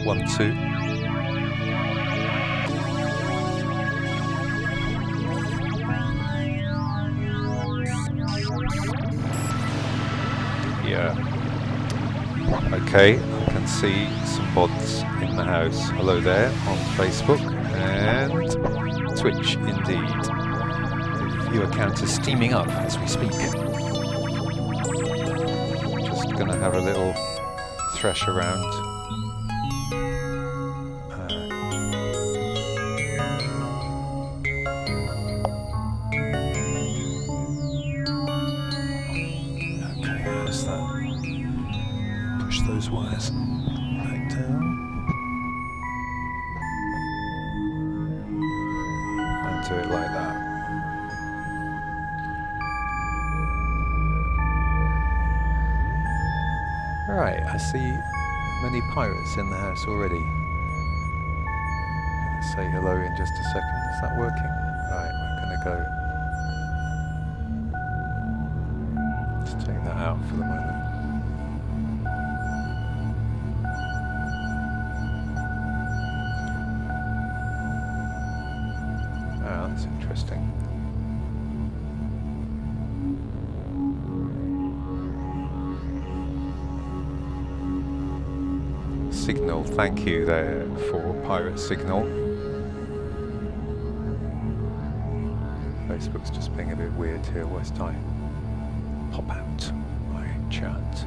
One, two. Yeah. Okay, I can see some bods in the house. Hello there on Facebook and Twitch indeed. The viewer count is steaming up as we speak. Just gonna have a little thresh around. Those wires back down and do it like that. Right, I see many pirates in the house already. I'll say hello in just a second. Is that working? Right, we're going to go. Let's take that out for the moment. That's interesting. Signal, thank you there for Pirate Signal. Facebook's just being a bit weird here. Whilst I pop out my chat.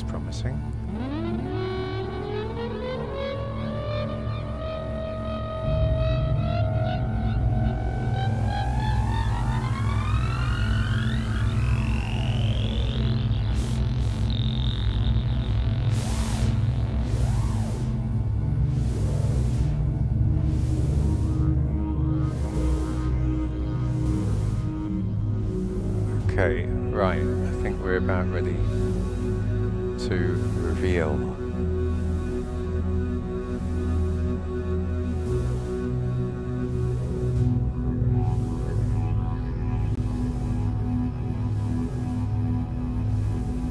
Promising. Okay, right, I think we're about ready to reveal.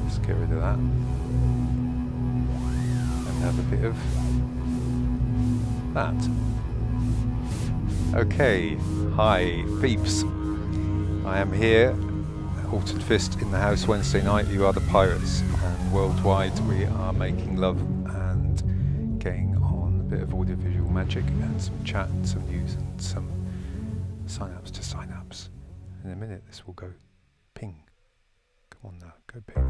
Let's get rid of that and have a bit of that. Okay, hi peeps. I am here, Altered Fist in the house Wednesday night. You are the pirates. Worldwide we are making love and getting on a bit of audiovisual magic and some chat and some news and some synapse to synapse. In a minute this will go ping. Come on now, go ping.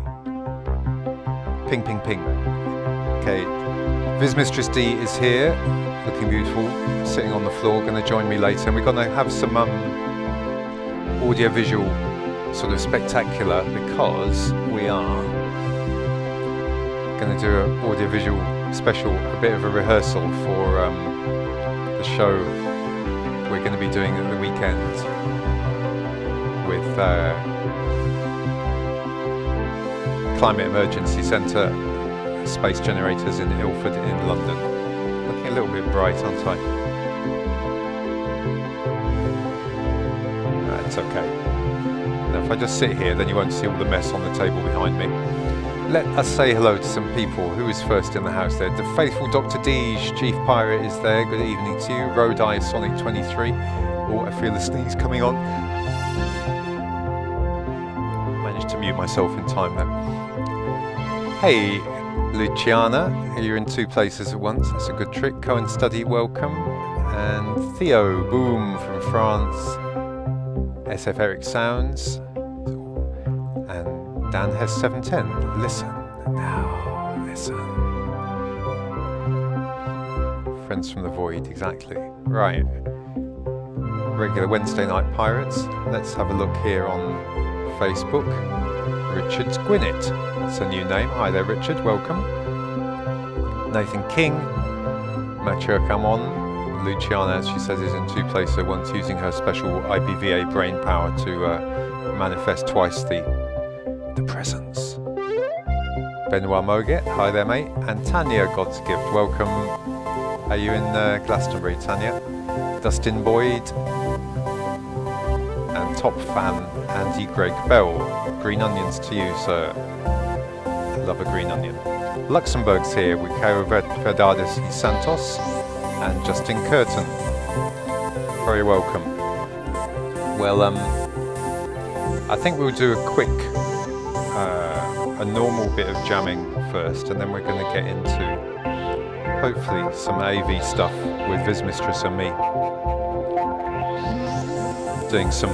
Ping, ping, ping. Okay, Viz Mistress D is here, looking beautiful, sitting on the floor, going to join me later, and we're going to have some audiovisual sort of spectacular because we are going to do an audiovisual special, a bit of a rehearsal for the show we're going to be doing at the weekend with Climate Emergency Centre space generators in Ilford in London. Looking a little bit bright, aren't I? That's okay. Now if I just sit here then you won't see all the mess on the table behind me. Let us say hello to some people. Who is first in the house there? The faithful Dr. Deej, Chief Pirate is there. Good evening to you. Road Eye Sonic 23. Oh, I feel the sneeze coming on. Managed to mute myself in time there. Hey, Luciana. You're in two places at once. That's a good trick. Cohen Study, welcome. And Theo, boom, from France. SF Eric Sounds, and Dan has 710. Listen now, listen. Friends from the Void, exactly. Right. Regular Wednesday Night Pirates. Let's have a look here on Facebook. Richard Gwinnett. That's a new name. Hi there, Richard. Welcome. Nathan King. Macho Camon. Luciana, as she says, is in two places at once, using her special IPVA brain power to manifest twice the presence. Benoit Moget. Hi there, mate. And Tanya God's Gift. Welcome. Are you in Glastonbury, Tanya? Dustin Boyd. And top fan Andy Greg Bell. Green onions to you, sir. I love a green onion. Luxembourg's here with Caio Verdades y Santos and Justin Curtin. Very welcome. Well, I think we'll do a quick, a normal bit of jamming first, and then we're going to get into hopefully some AV stuff with Viz Mistress and me. Doing some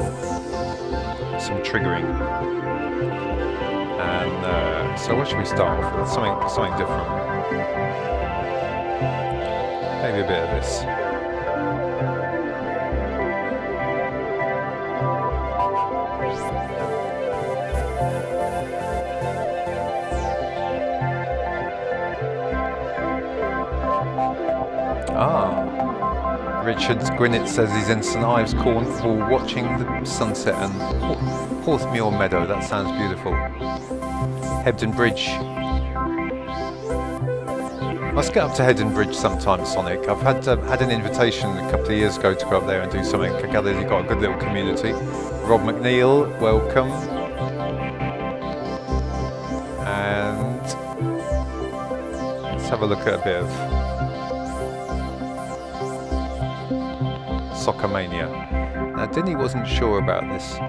triggering, and so what should we start off with? Something different. Maybe a bit of this. Richard Gwinnett says he's in St Ives Cornwall watching the sunset and Porthmuir Meadow. That sounds beautiful. Hebden Bridge. Must get up to Hebden Bridge sometime, Sonic. I've had an invitation a couple of years ago to go up there and do something. I gather you've got a good little community. Rob McNeil, welcome. And let's have a look at a bit of Soccer Mania. Now, Dinny wasn't sure about this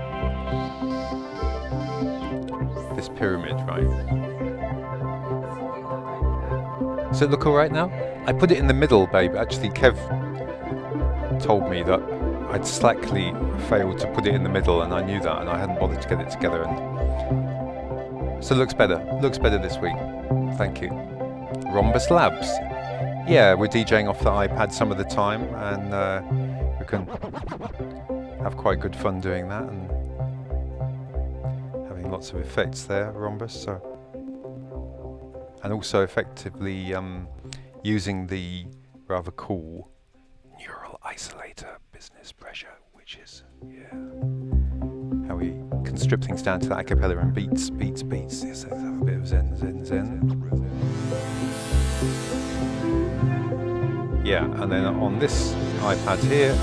pyramid, right? Does it look all right now? I put it in the middle, babe. Actually, Kev told me that I'd slackly failed to put it in the middle, and I knew that, and I hadn't bothered to get it together. And so it looks better. Looks better this week. Thank you. Rhombus Labs. Yeah, we're DJing off the iPad some of the time, and we can have quite good fun doing that, and having lots of effects there, Rhombus. So, and also effectively using the rather cool neural isolator business pressure, which is how we can strip things down to the acapella and beats. Yes, let's have a bit of zen. Yeah, and then on this iPad here,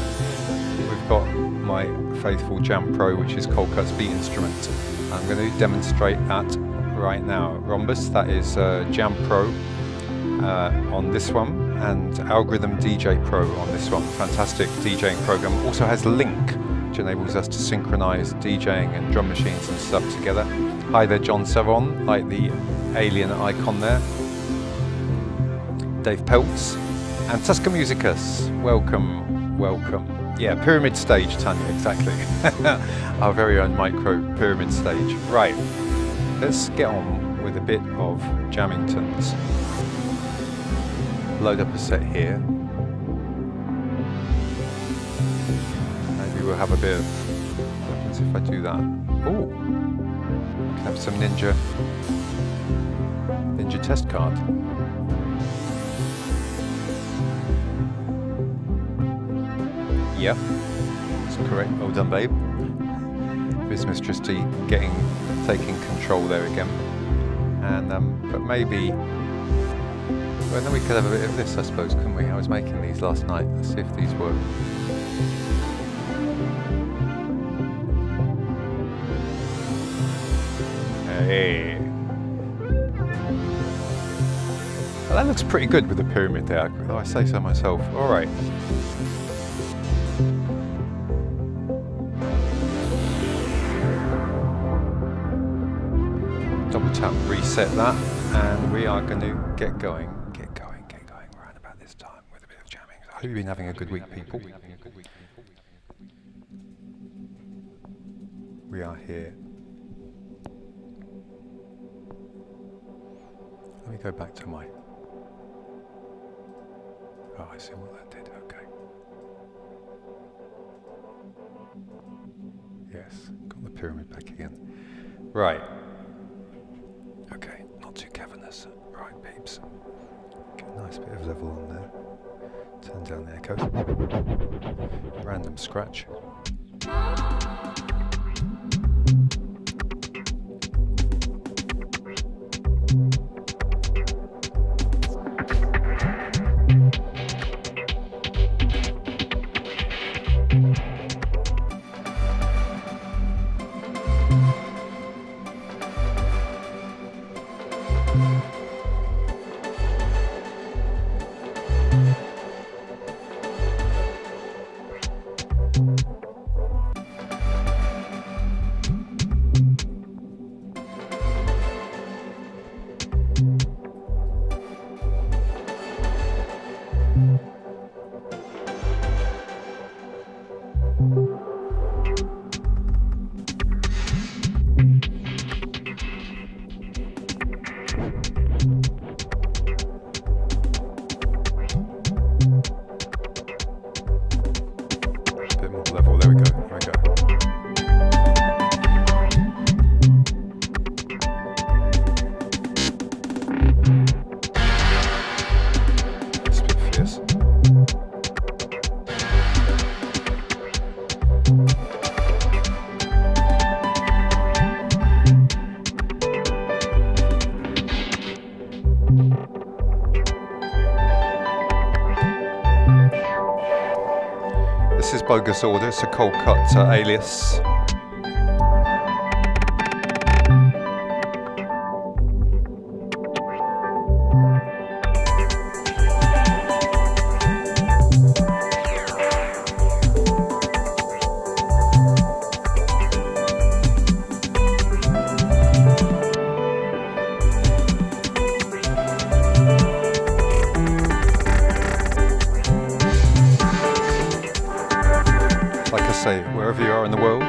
we've got my faithful Jamm Pro, which is Coldcut's beat instrument. I'm going to demonstrate that right now. Rhombus, that is Jamm Pro on this one, and Algorithm DJ Pro on this one. Fantastic DJing program. Also has Link, which enables us to synchronize DJing and drum machines and stuff together. Hi there, John Savon, like the alien icon there. Dave Peltz. And Tusker Musicus, welcome. Yeah, pyramid stage, Tanya, exactly. Our very own micro pyramid stage. Right, let's get on with a bit of Jammingtons. Load up a set here. Maybe we'll have a bit of, what happens if I do that? Oh, I can have some Ninja test card. Yep, that's correct. Well done, babe. Viz Mistress T taking control there again. And but maybe, well, then we could have a bit of this, I suppose, couldn't we? I was making these last night. Let's see if these work. Hey. Well, that looks pretty good with the pyramid there, though I say so myself. All right. Double tap, reset that, and we are going to get going around about this time with a bit of jamming. I hope you've been having a good week, people. we are here. Let me go back to my... Oh, I see what that did, okay. Yes, got the pyramid back again. Right. Okay, not too cavernous. Right, peeps. Get a nice bit of level on there. Turn down the echo. Random scratch. This is Bogus Order, it's a cold cut alias. Wherever you are in the world,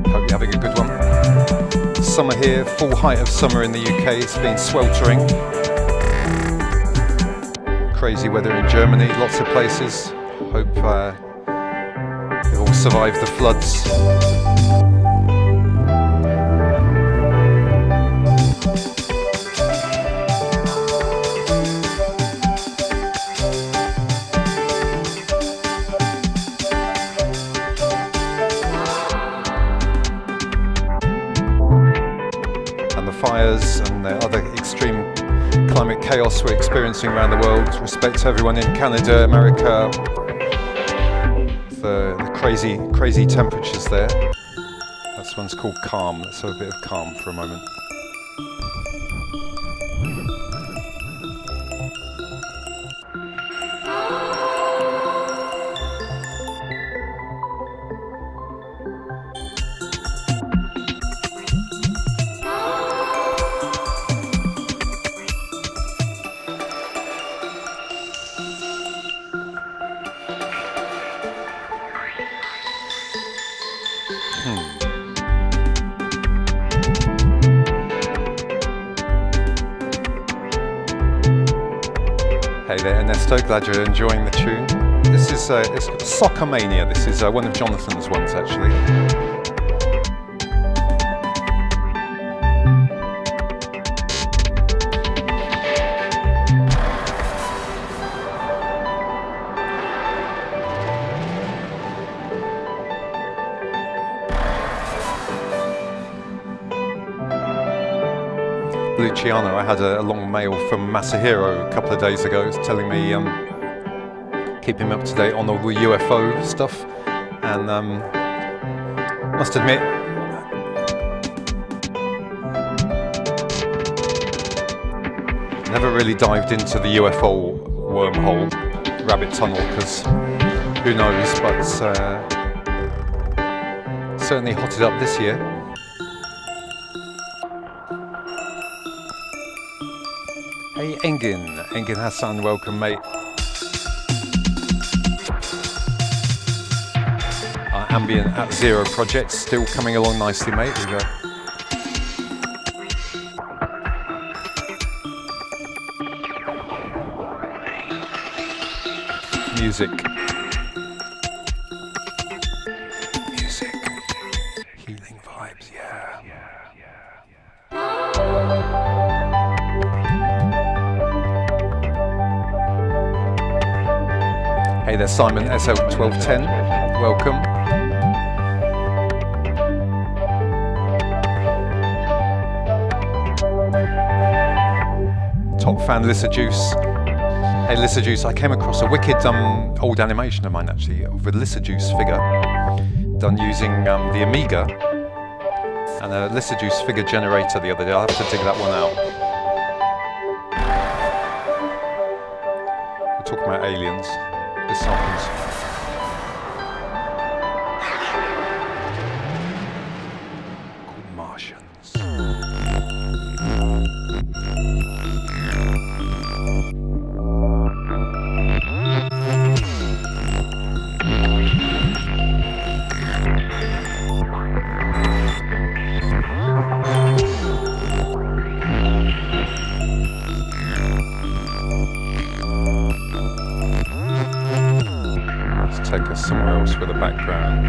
hope you're having a good one. Summer here, full height of summer in the UK, it's been sweltering. Crazy weather in Germany, lots of places. Hope you've all survived the floods. Fires and the other extreme climate chaos we're experiencing around the world. Respect to everyone in Canada, America, the crazy temperatures there. This one's called Calm. Let's have a bit of calm for a moment. Hey there, Ernesto, glad you're enjoying the tune. This is it's Soccer Mania. This is one of Jonathan's ones, actually. Luciano, I had a long mail from Masahiro a couple of days ago telling me keep him up to date on all the UFO stuff, and must admit never really dived into the UFO wormhole, rabbit tunnel, because who knows, but certainly hotted up this year. Hey Engin Hassan, welcome mate. Ambient at Zero project, still coming along nicely, mate. We've music. Music. Healing vibes, yeah. Hey there, Simon, SL1210. Welcome. Top fan, Lissa Juice. Hey Lissa Juice, I came across a wicked old animation of mine actually, of a Lissa Juice figure done using the Amiga and a Lissa Juice figure generator the other day. I'll have to dig that one out. We're talking about aliens. This happens. Called Martians. Take us somewhere else with a background.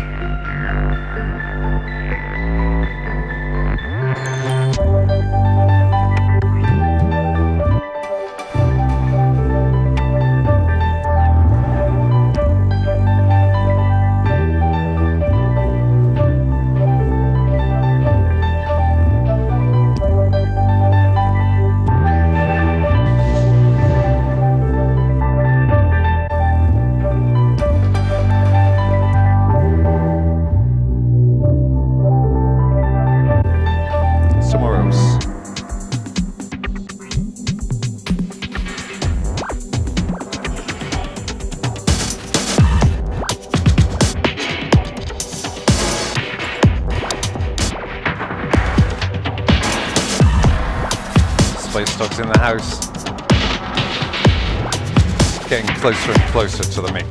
In the house, getting closer and closer to the mix.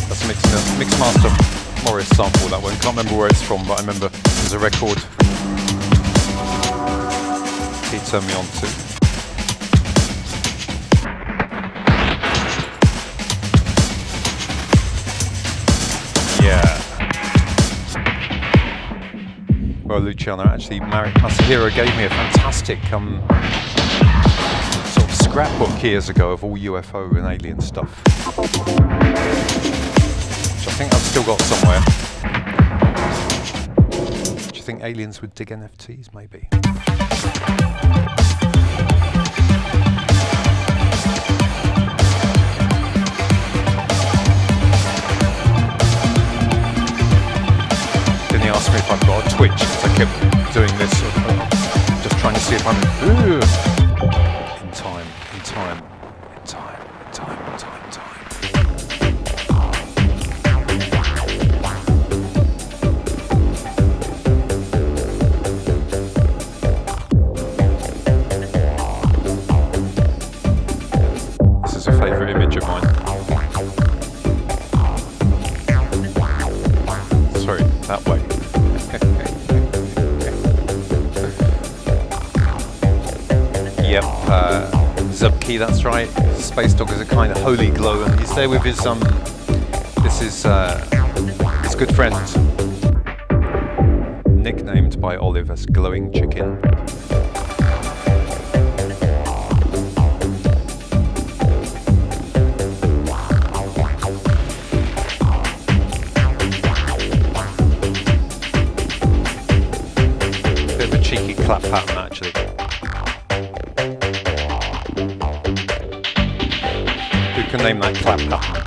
That's mix master Morris sample, that one. Can't remember where it's from, but I remember there's a record he turned me on to. Yeah. Well, Luciano, actually, Masahiro gave me a fantastic sort of scrapbook years ago of all UFO and alien stuff. I think I've still got somewhere. Do you think aliens would dig NFTs? Maybe. Then he asked me if I've got a Twitch, because I kept doing this, just trying to see if I'm in time. Favourite image of mine. Sorry, that way. Yep, Zubki, that's right. Space Dog is a kind of holy glow, and he's there with his this is his good friend, nicknamed by Olive as Glowing Chicken. Cheeky clap pattern, actually. Who can name that clap pattern?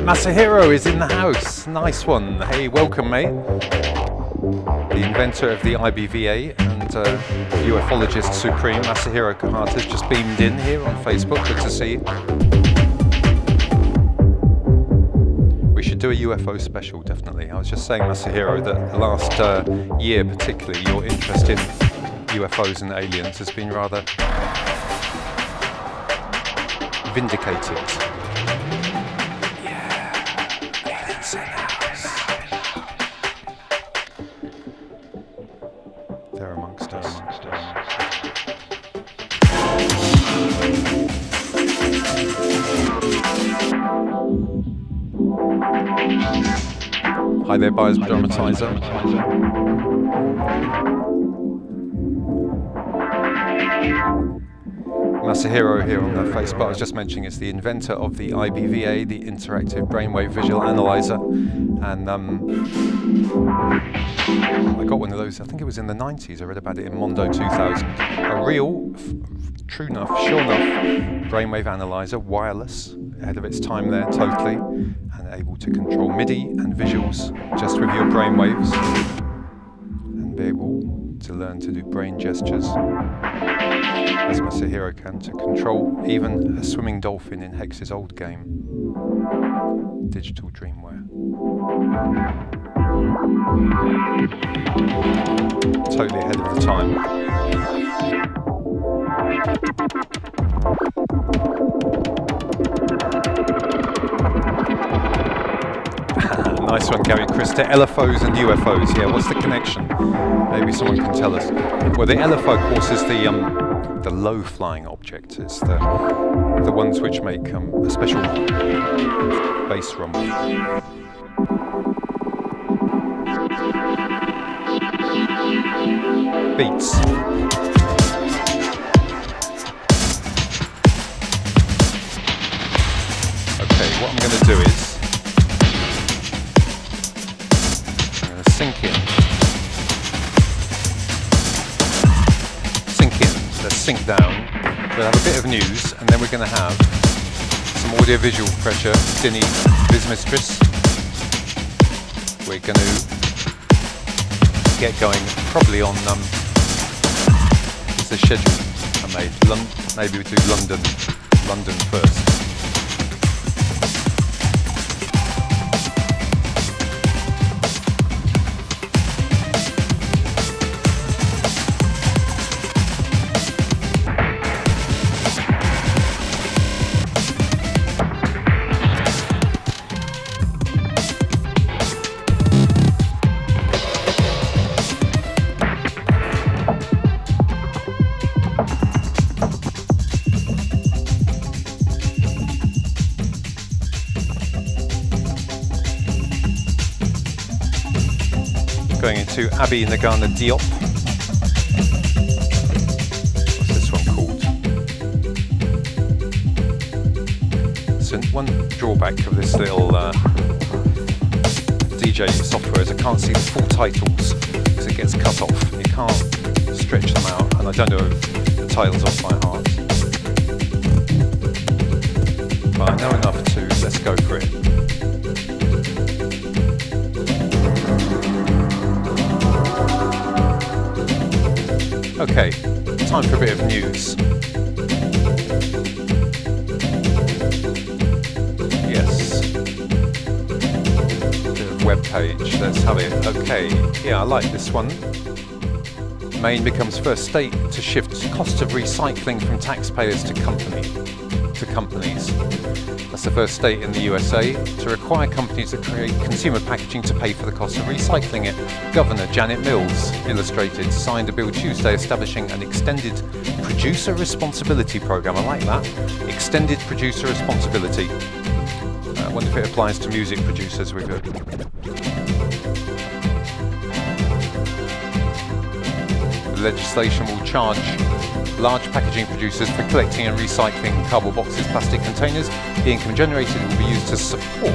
Masahiro is in the house. Nice one. Hey, welcome, mate. the inventor of the IBVA and ufologist supreme, Masahiro Kahata, has just beamed in here on Facebook. Good to see you. We should do a UFO special, definitely. I was just saying, Masahiro, that the last year particularly, your interest in UFOs and aliens has been rather vindicated. Yeah, aliens in the house. They're amongst us. Hi there, Buyers Dramatizer. Masahiro here on the Facebook, I was just mentioning, is the inventor of the IBVA, the Interactive Brainwave Visual Analyzer. And I got one of those, I think it was in the 90s, I read about it in Mondo 2000. A real, true enough, sure enough, brainwave analyzer, wireless, ahead of its time there, totally, and able to control MIDI and visuals just with your brainwaves, and be able to learn to do brain gestures, as Masahiro can, to control even a swimming dolphin in Hex's old game, Digital Dreamware. Totally ahead of the time. Nice one, Gary Christa. LFOs and UFOs, yeah, what's the connection? Maybe someone can tell us. Well, the LFO, of course, is the low-flying object. It's the ones which make a special bass rumble. Beats. Okay, what I'm going to do is sink in. Let's sink down. We'll have a bit of news, and then we're going to have some audio-visual pressure. Dinny, Biz Mistress. We're going to get going probably on it's the schedule I made. Maybe we do London first. Going into Abby Nagana Diop. What's this one called? So one drawback of this little DJ software is I can't see the full titles because it gets cut off. You can't stretch them out, and I don't know the titles off by heart. But I know enough to, let's go for it. Okay, time for a bit of news. Yes. Bit of web page, let's have it. Okay, yeah, I like this one. Maine becomes first state to shift cost of recycling from taxpayers to companies. That's the first state in the USA to require companies that create consumer packaging to pay for the cost of recycling it. Governor Janet Mills, Illustrated, signed a bill Tuesday establishing an extended producer responsibility program. I like that. Extended producer responsibility. I wonder if it applies to music producers. We've got the legislation will charge large packaging producers for collecting and recycling cardboard boxes, plastic containers. The income generated will be used to support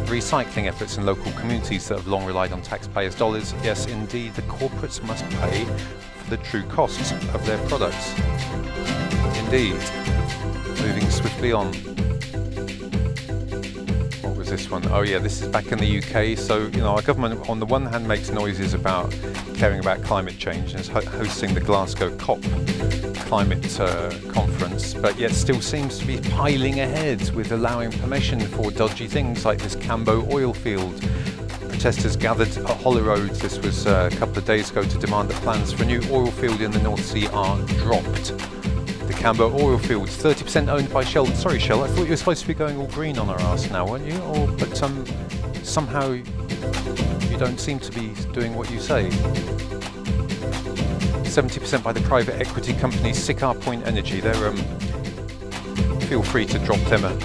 recycling efforts in local communities that have long relied on taxpayers' dollars. Yes, indeed, the corporates must pay for the true costs of their products. Indeed. Moving swiftly on. What was was this one? Oh yeah, this is back in the UK. So, you know, our government on the one hand makes noises about caring about climate change and is hosting the Glasgow COP climate conference, but yet still seems to be piling ahead with allowing permission for dodgy things like this Cambo oil field. Protesters gathered at Hollow Road, this was a couple of days ago, to demand that plans for a new oil field in the North Sea are dropped. The Cambo oil field, 30% owned by Shell. Sorry Shell, I thought you were supposed to be going all green on our ass now, weren't you? But somehow you don't seem to be doing what you say. 70% by the private equity company Sycar Point Energy. They're feel free to drop them a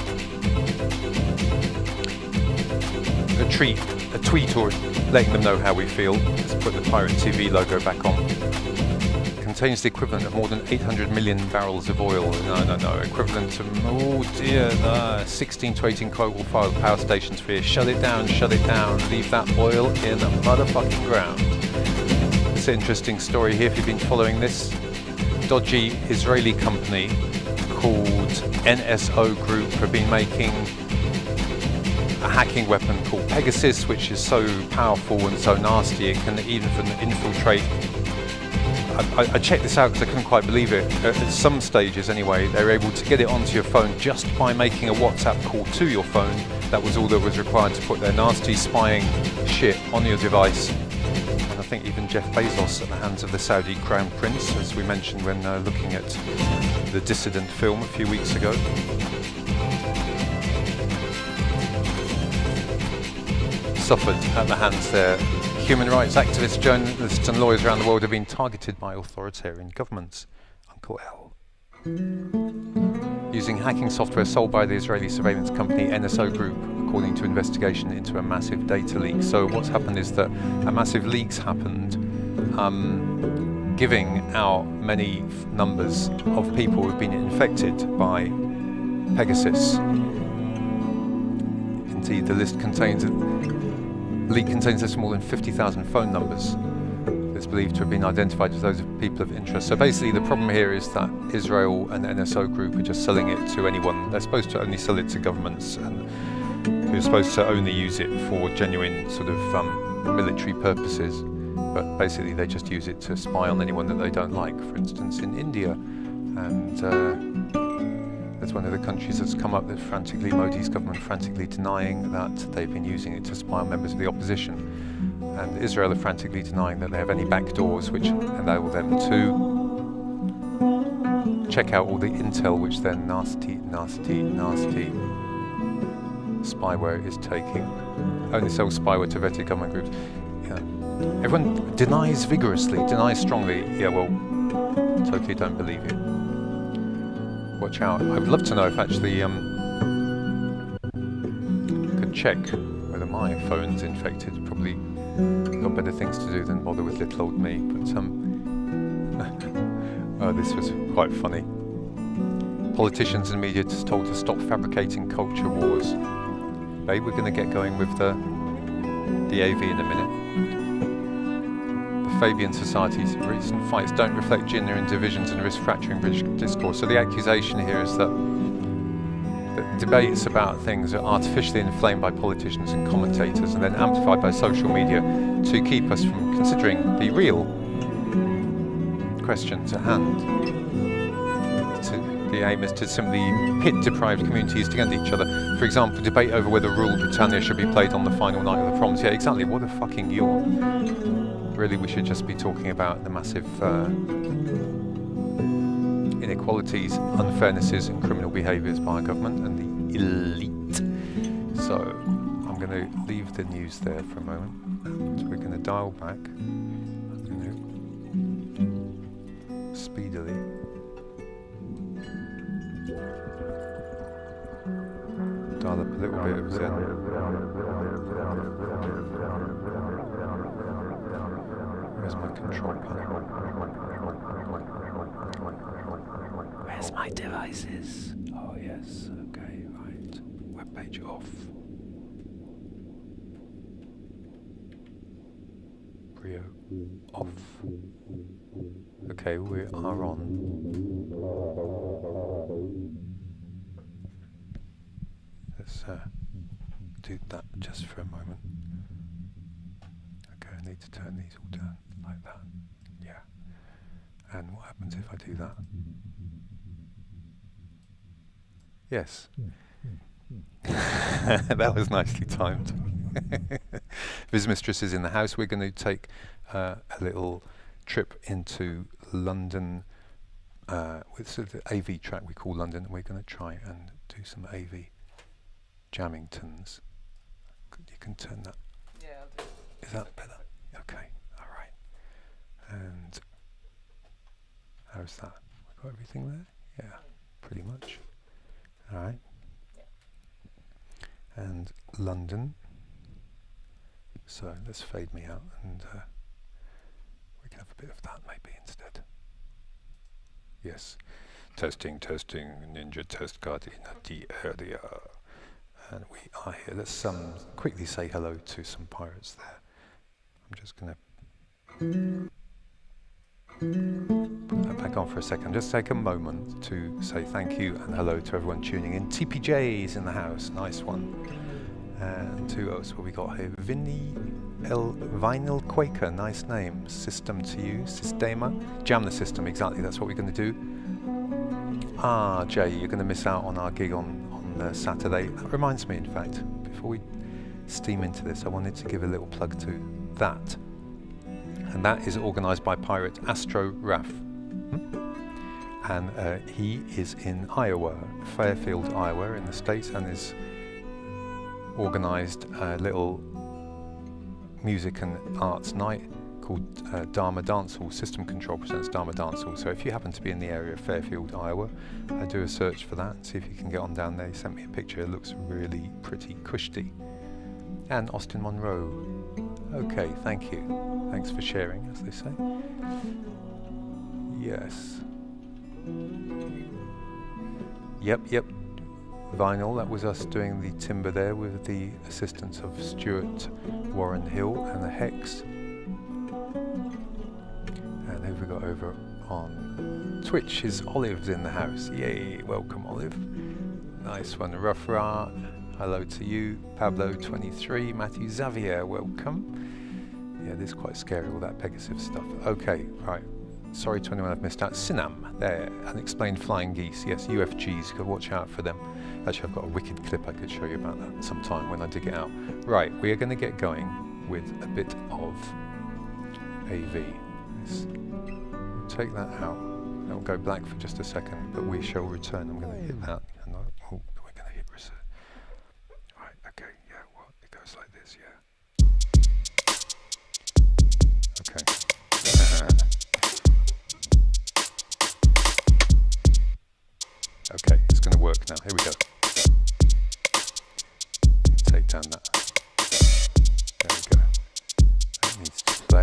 tweet or letting them know how we feel. Let's put the Pirate TV logo back on. Contains the equivalent of more than 800 million barrels of oil. No, equivalent to, oh dear, 16 to 18 coal-fired power stations for here. Shut it down, leave that oil in the motherfucking ground. It's an interesting story here if you've been following this. Dodgy Israeli company called NSO Group have been making a hacking weapon called Pegasus, which is so powerful and so nasty it can even infiltrate. I checked this out because I couldn't quite believe it. At some stages anyway, they were able to get it onto your phone just by making a WhatsApp call to your phone. That was all that was required to put their nasty spying shit on your device. And I think even Jeff Bezos at the hands of the Saudi Crown Prince, as we mentioned when looking at the Dissident film a few weeks ago. Suffered at the hands there. Human rights activists, journalists and lawyers around the world have been targeted by authoritarian governments. Uncle L. Using hacking software sold by the Israeli surveillance company NSO Group, according to investigation into a massive data leak. So what's happened is that a massive leak's happened, giving out many numbers of people who've been infected by Pegasus. Indeed, the leak contains more than 50,000 phone numbers. It's believed to have been identified as those of people of interest. So basically the problem here is that Israel and the NSO Group are just selling it to anyone. They're supposed to only sell it to governments and who are supposed to only use it for genuine sort of military purposes. But basically they just use it to spy on anyone that they don't like. For instance, in India. And there's one of the countries that's come up that Modi's government frantically denying that they've been using it to spy on members of the opposition. And Israel are frantically denying that they have any backdoors which enable them to check out all the intel which their nasty spyware is taking. Only sell spyware to vetted government groups. Yeah. Everyone denies vigorously, denies strongly. Yeah, well, totally don't believe it. Watch out. I would love to know if actually could check whether my phone's infected. Probably got better things to do than bother with little old me. But oh, this was quite funny. Politicians and media just told to stop fabricating culture wars. Babe, we're going to get going with the AV in a minute. Fabian Society's recent fights don't reflect genuine divisions and risk fracturing British discourse. So the accusation here is that debates about things are artificially inflamed by politicians and commentators and then amplified by social media to keep us from considering the real questions at hand. The aim is to simply pit deprived communities against each other. For example, debate over whether Rule Britannia should be played on the final night of the proms. Yeah, exactly. What a fucking yawn. Really, we should just be talking about the massive inequalities, unfairnesses and criminal behaviours by our government and the elite. So, I'm going to leave the news there for a moment. So we're going to dial back. Speedily. Dial up a little bit of Zen. Where's my control panel? Where's my devices? Oh yes, okay, right. Web page off. Brio off. Okay, we are on. Let's do that just for a moment. Okay, I need to turn these all down like that. Yeah. And what happens if I do that? Yes. That was nicely timed. Viz Mistress is in the house. We're going to take a little trip into London with sort of the AV track we call London. We're going to try and do some AV jammingtons. You can turn that. Yeah, I'll do it. Is that better? Okay, all right. And how's that? We got everything there? Yeah, pretty much. All right. And London. So let's fade me out, and we can have a bit of that maybe instead. Yes. Testing, testing, Ninja Test card in the area. And we are here. Let's quickly say hello to some pirates there. I'm just going to put that back on for a second. Just take a moment to say thank you and hello to everyone tuning in. TPJ's in the house. Nice one. And who else have we got here? Vinyl Quaker, nice name. System to use, Sistema. Jam the system, exactly, that's what we're going to do. Ah, Jay, you're going to miss out on our gig on Saturday. That reminds me, in fact, before we steam into this, I wanted to give a little plug to that. And that is organised by pirate Astro Raff. And he is in Iowa, Fairfield, Iowa, in the States, and is organised a little music and arts night called Dharma Dance Hall. System Control presents Dharma Dance Hall. So if you happen to be in the area of Fairfield, Iowa, do a search for that and see if you can get on down there. He sent me a picture. It looks really pretty cushy. And Austin Monroe. Okay, thank you. Thanks for sharing, as they say. Yes. Yep. Vinyl, that was us doing the timber there with the assistance of Stuart Warren Hill and the Hex. And who have we got over on Twitch? Is Olive's in the house. Yay, welcome Olive. Nice one. Rough Ra, hello to you. Pablo23, Matthew Xavier, welcome. Yeah, this is quite scary, all that Pegasus stuff. Okay, right. Sorry to anyone I've missed out. Sinam, there, Unexplained Flying Geese. Yes, UFGs, go watch out for them. Actually, I've got a wicked clip I could show you about that sometime when I dig it out. Right, we are going to get going with a bit of AV. We'll take that out. It'll go black for just a second, but we shall return. I'm going to hit that, and we're going to hit reset. Right, okay, yeah, well, it goes like this, yeah. Okay. Okay, it's going to work now. Here we go. Take down that. There we go. That needs to play.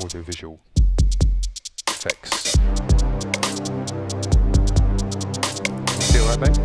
Audio-visual effects. See all right, babe?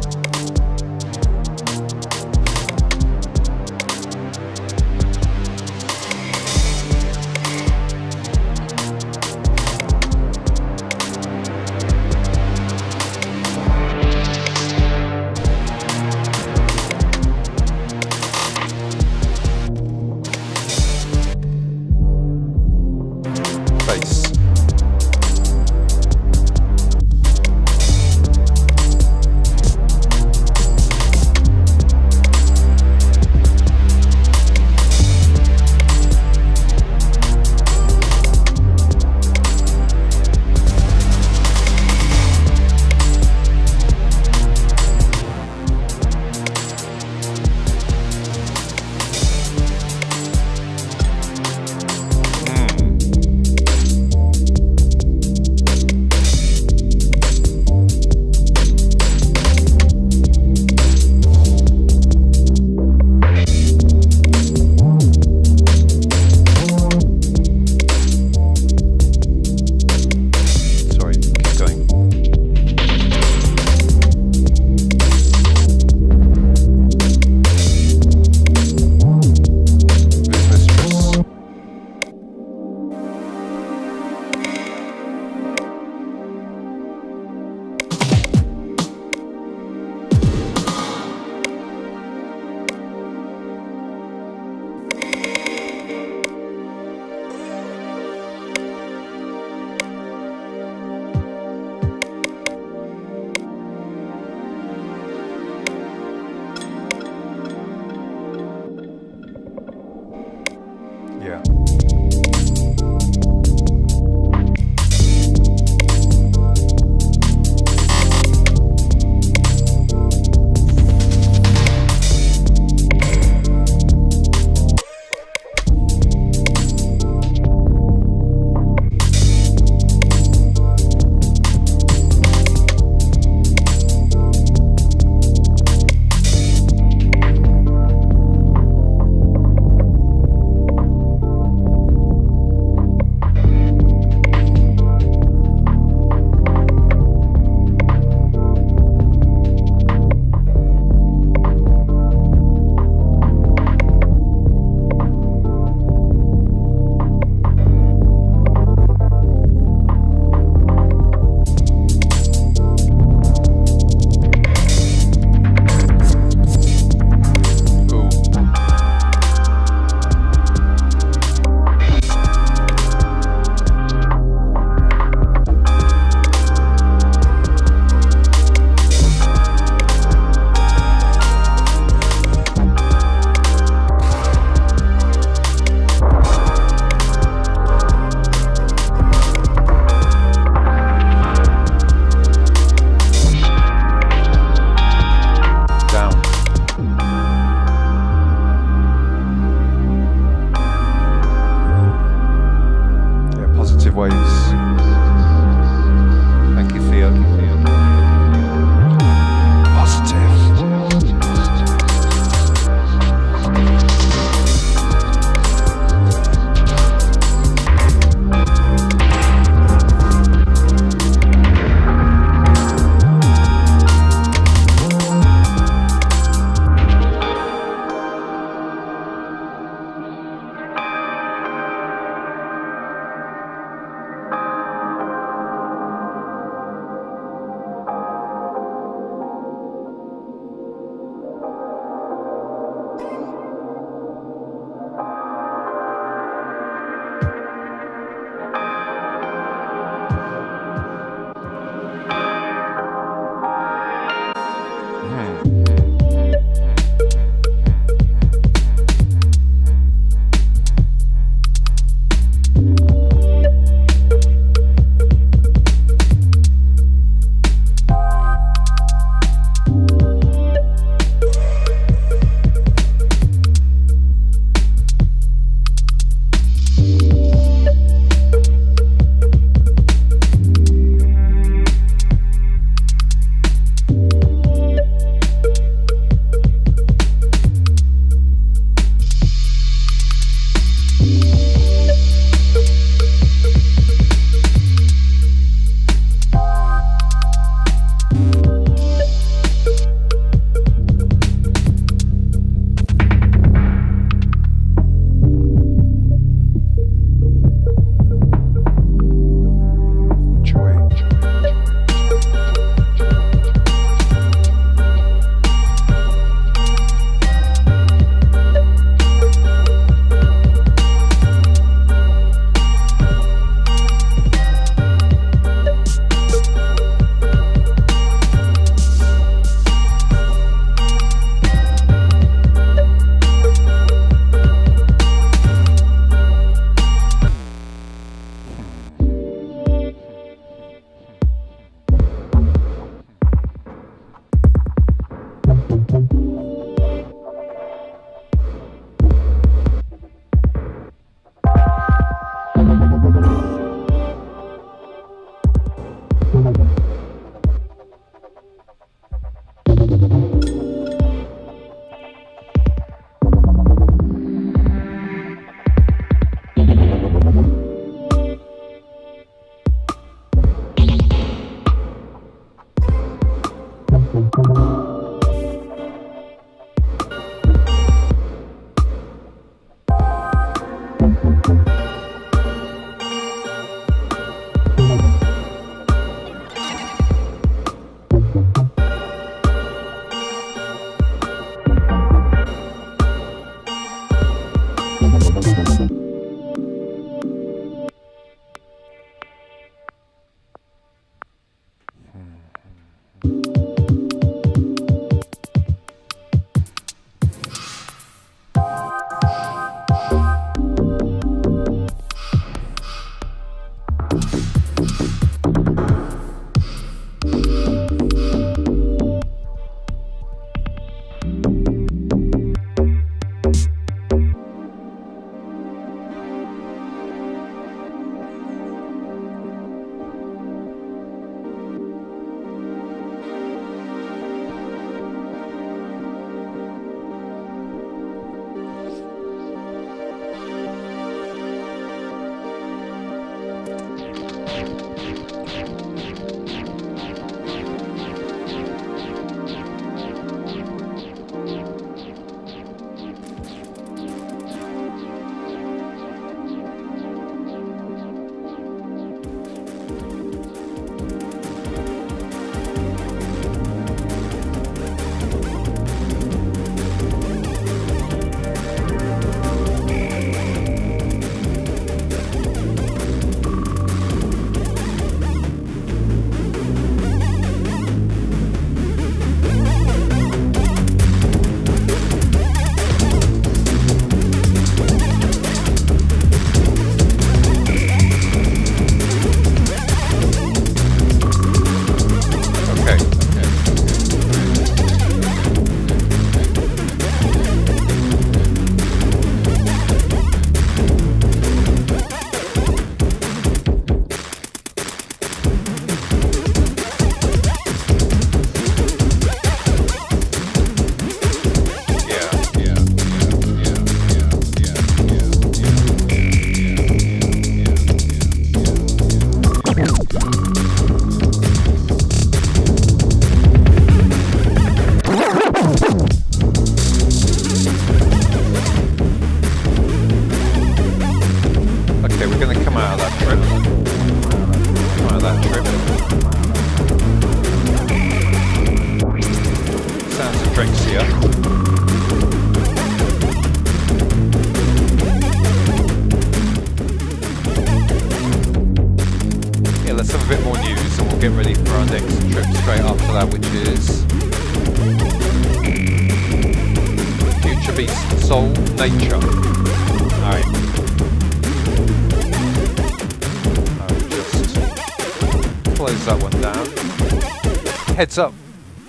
Heads up,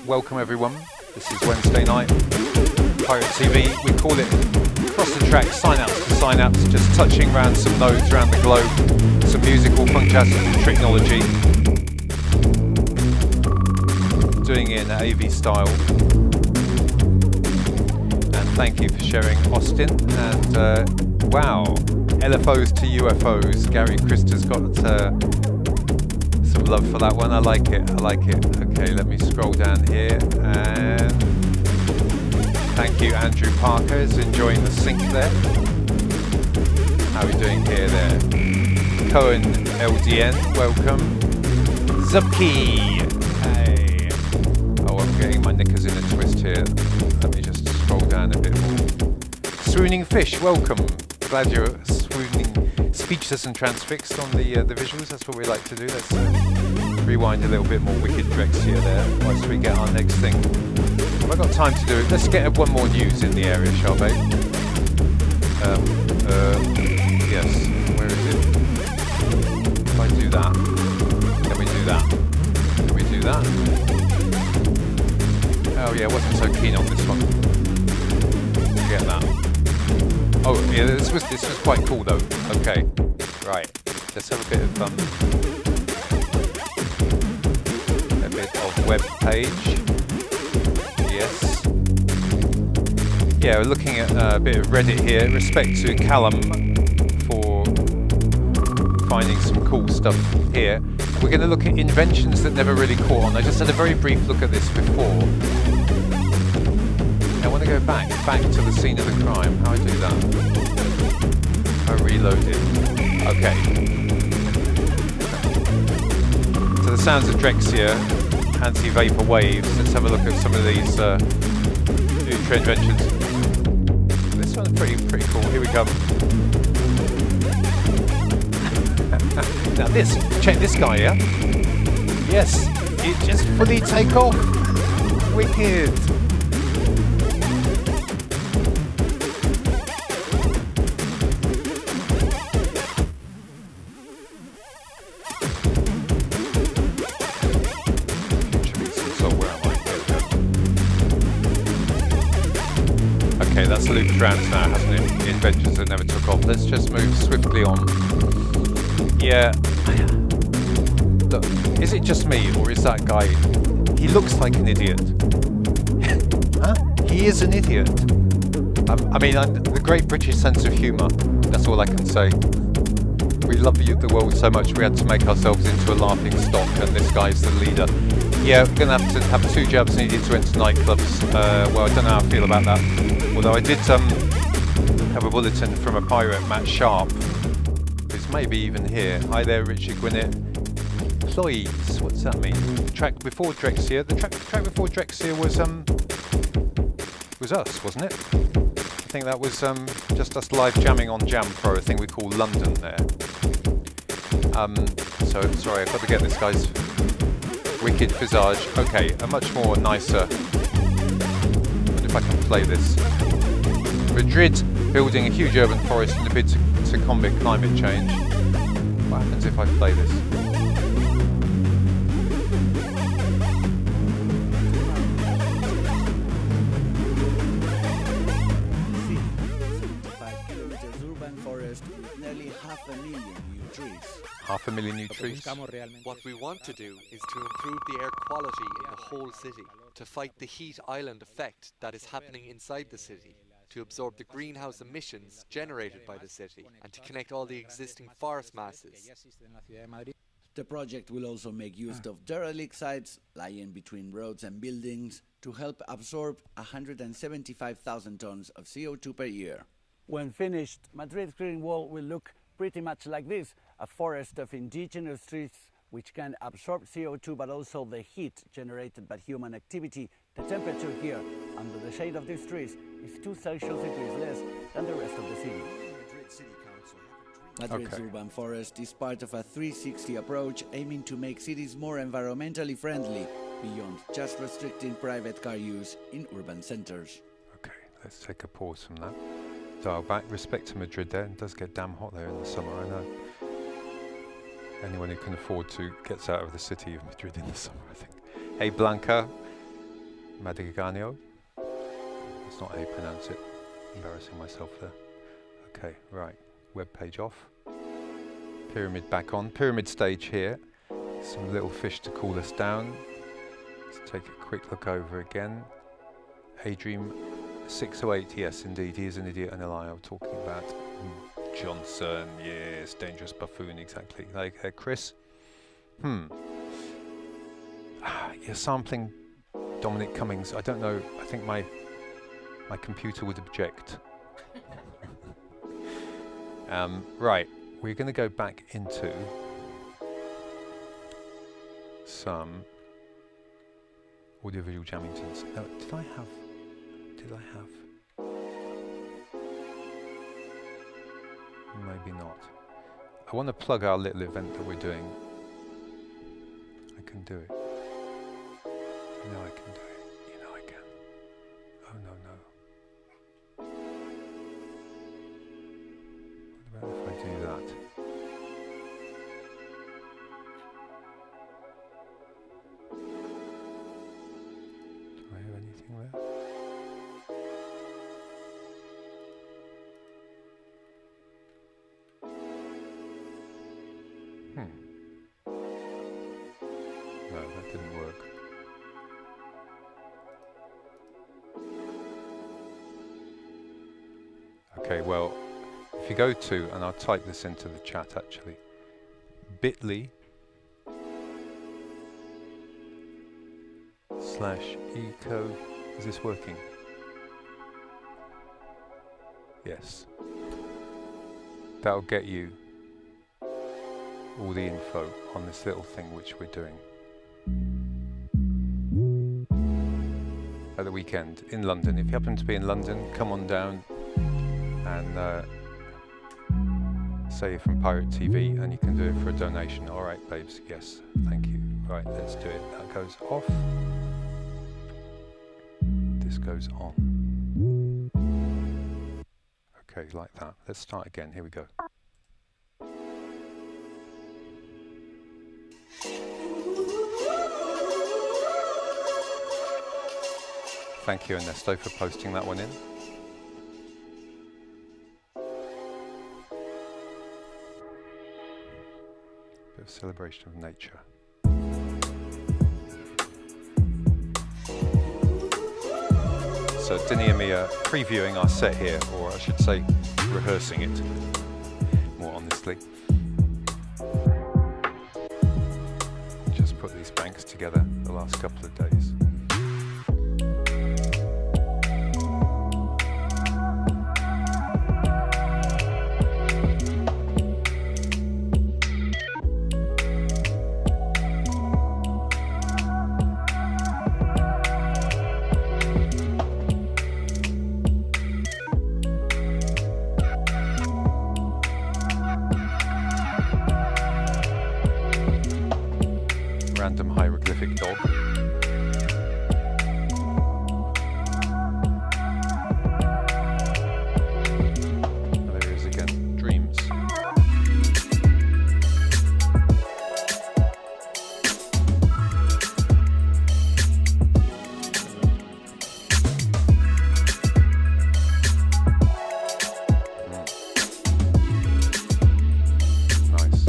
welcome everyone. This is Wednesday night, Pirate TV. We call it Cross the Track, Synapse to Synapse, just touching around some nodes around the globe, some musical functionality, technology, doing it in AV style. And thank you for sharing, Austin. And wow, LFOs to UFOs. Gary Christa's got some love for that one. I like it. Okay, let me scroll down here. And thank you, Andrew Parker is enjoying the sync there. How are we doing here there? Cohen LDN, welcome. Zupki, hey. Oh, I'm getting my knickers in a twist here. Let me just scroll down a bit more. Swooning Fish, welcome. Glad you're swooning, speechless and transfixed on the visuals. That's what we like to do. Let's rewind a little bit more wicked Drexia there whilst we get our next thing. Have I got time to do it? Let's get one more news in the area, shall we? Yes, where is it? If I do that, can we do that? Can we do that? Oh yeah, I wasn't so keen on this one. Get that. Oh yeah, this was quite cool though. Okay, right. Let's have a bit of web page. Yes. Yeah, we're looking at a bit of Reddit here. Respect to Callum for finding some cool stuff here. We're going to look at inventions that never really caught on. I just had a very brief look at this before. I want to go back to the scene of the crime. How I do that? I reload it. Okay. So the sounds of Drexia, anti-vapor waves. Let's have a look at some of these ultra inventions. This one's pretty cool. Here we come. Now check this guy, yeah? Yes, it just fully take off. Wicked. Okay, that's looped around now, hasn't it? The adventures that never took off. Let's just move swiftly on. Yeah. Look, is it just me, or is that guy... He looks like an idiot. Huh? He is an idiot. I mean, the great British sense of humour. That's all I can say. We love the world so much we had to make ourselves into a laughing stock, and this guy's the leader. Yeah, we're going to have 2 jabs needed to enter nightclubs. Well, I don't know how I feel about that. Although I did have a bulletin from a pirate, Matt Sharp, who's maybe even here. Hi there, Richard Gwinnett. Ploys, what's that mean? The track before Drexciya. The track before Drexciya was us, wasn't it? I think that was just us live jamming on Jamm Pro, a thing we call London there. So sorry, I've got to get this guy's wicked visage. Okay, a much more nicer. I wonder if I can play this. Madrid building a huge urban forest in a bid to combat climate change. What happens if I play this? 500,000 new trees. What we want to do is to improve the air quality in the whole city, to fight the heat island effect that is happening inside the city, to absorb the greenhouse emissions generated by the city, and to connect all the existing forest masses. The project will also make use of derelict sites lying between roads and buildings to help absorb 175,000 tons of CO2 per year. When finished, Madrid's green wall will look pretty much like this, a forest of indigenous trees which can absorb CO2 but also the heat generated by human activity. The temperature here, under the shade of these trees, is 2 Celsius degrees less than the rest of the city. Madrid's urban forest is part of a 360 approach aiming to make cities more environmentally friendly, beyond just restricting private car use in urban centers. Okay, let's take a pause from that. Dial back. Respect to Madrid there. It does get damn hot there in the summer, I know. Anyone who can afford to gets out of the city of Madrid in the summer, I think. Hey Blanca Madiganio. That's not how you pronounce it. Embarrassing myself there. Okay, right. Web page off. Pyramid back on. Pyramid stage here. Some little fish to cool us down. Let's take a quick look over again. Adrian 608, yes indeed, he is an idiot and a liar. I'm talking about Johnson, yes, dangerous buffoon, exactly. Like Chris? You're sampling Dominic Cummings. I don't know, I think my computer would object. Right, we're going to go back into some audiovisual jammingtons. Now, did I have? Maybe not. I want to plug our little event that we're doing. I can do it. You know I can do it. You know I can. Oh no. What about if I do that? Do I have anything there? No, that didn't work. Okay, well, if you go to, and I'll type this into the chat actually, bit.ly/eco, is this working? Yes. That'll get you all the info on this little thing which we're doing at the weekend in London. If you happen to be in London, come on down and say you're from Pirate TV and you can do it for a donation. Alright babes, yes, thank you. Right, let's do it. That goes off. This goes on. Okay, like that. Let's start again. Here we go. Thank you, Ernesto, for posting that one in. celebration of nature. So Dinny and me are previewing our set here, or I should say rehearsing it, more honestly. Just put these banks together the last couple of days. Random hieroglyphic dog. And there he is again, dreams. Nice.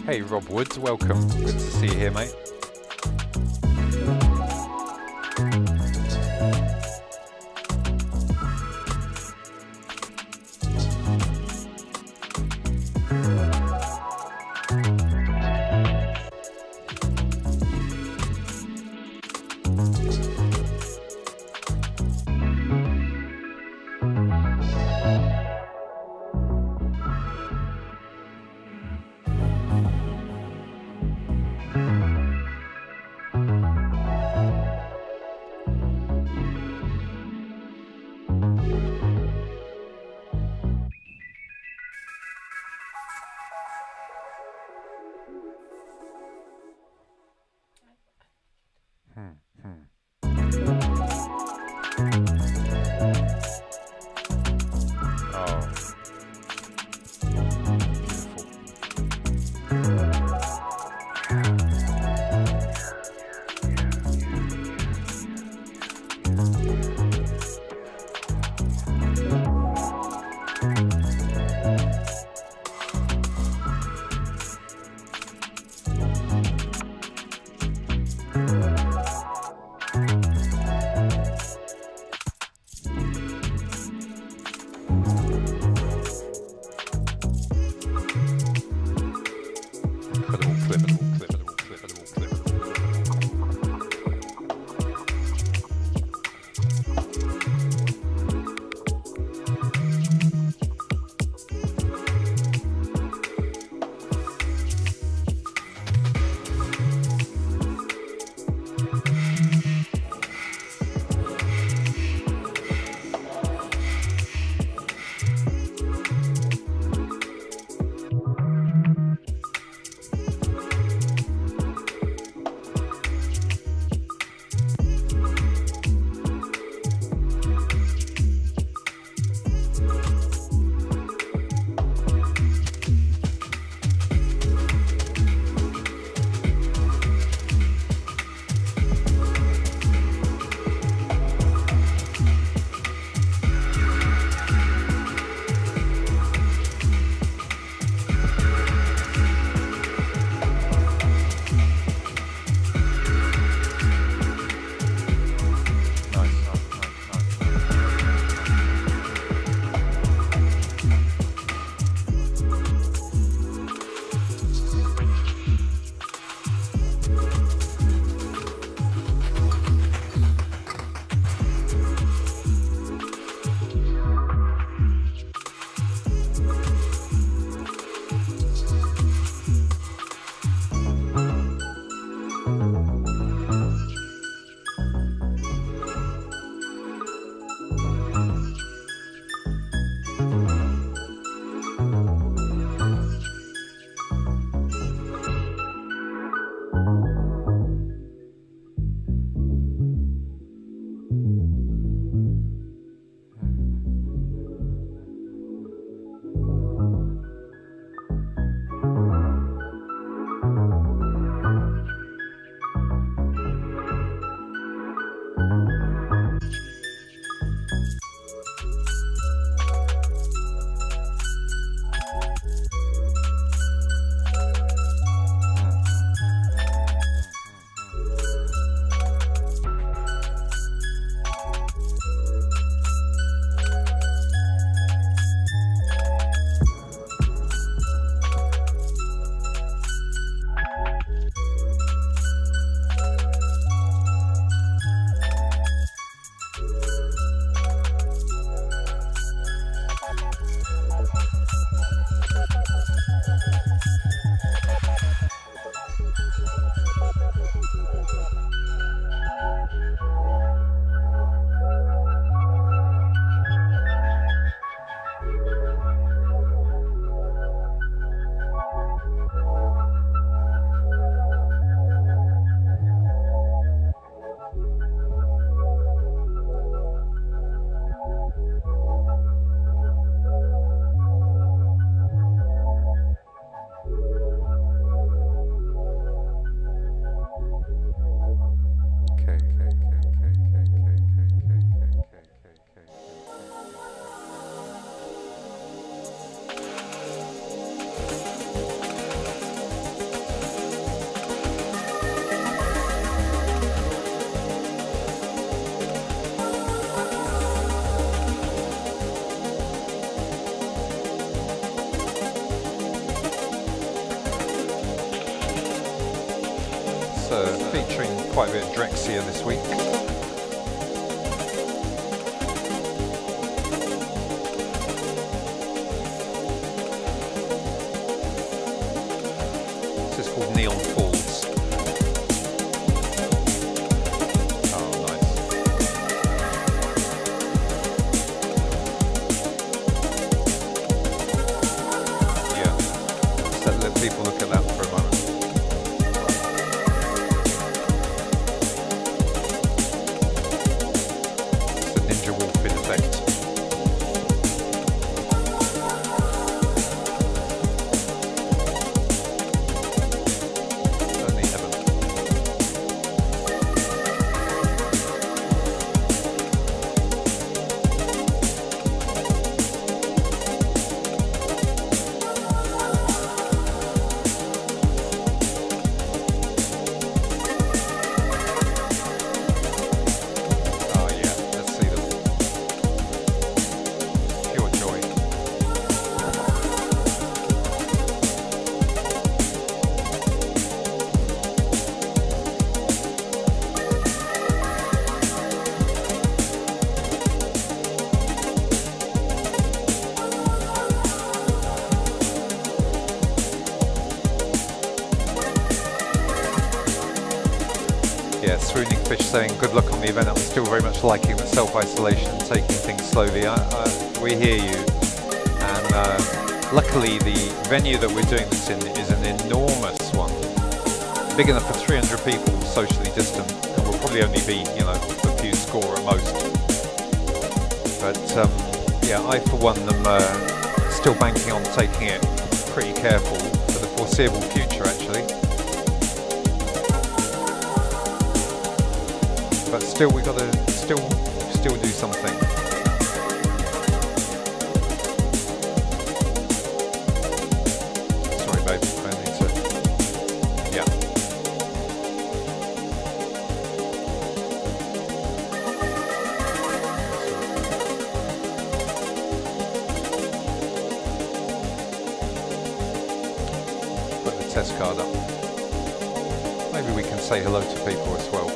Hey Rob Woods, welcome. Good to see you here, mate. featuring quite a bit of Drexciya this week. This is called Neon Falls. Oh, nice. Yeah, just let people look at that for a moment. Yeah, Swooning Fish saying good luck on the event. I'm still very much liking the self-isolation and taking things slowly. We hear you. And luckily the venue that we're doing this in is an enormous one. Big enough for 300 people, socially distant. And will probably only be, you know, a few score at most. But yeah, I for one am still banking on taking it pretty careful for the foreseeable future actually. But still, we got to still do something. Sorry, babe. I need to. Yeah. Put the test card up. Maybe we can say hello to people as well.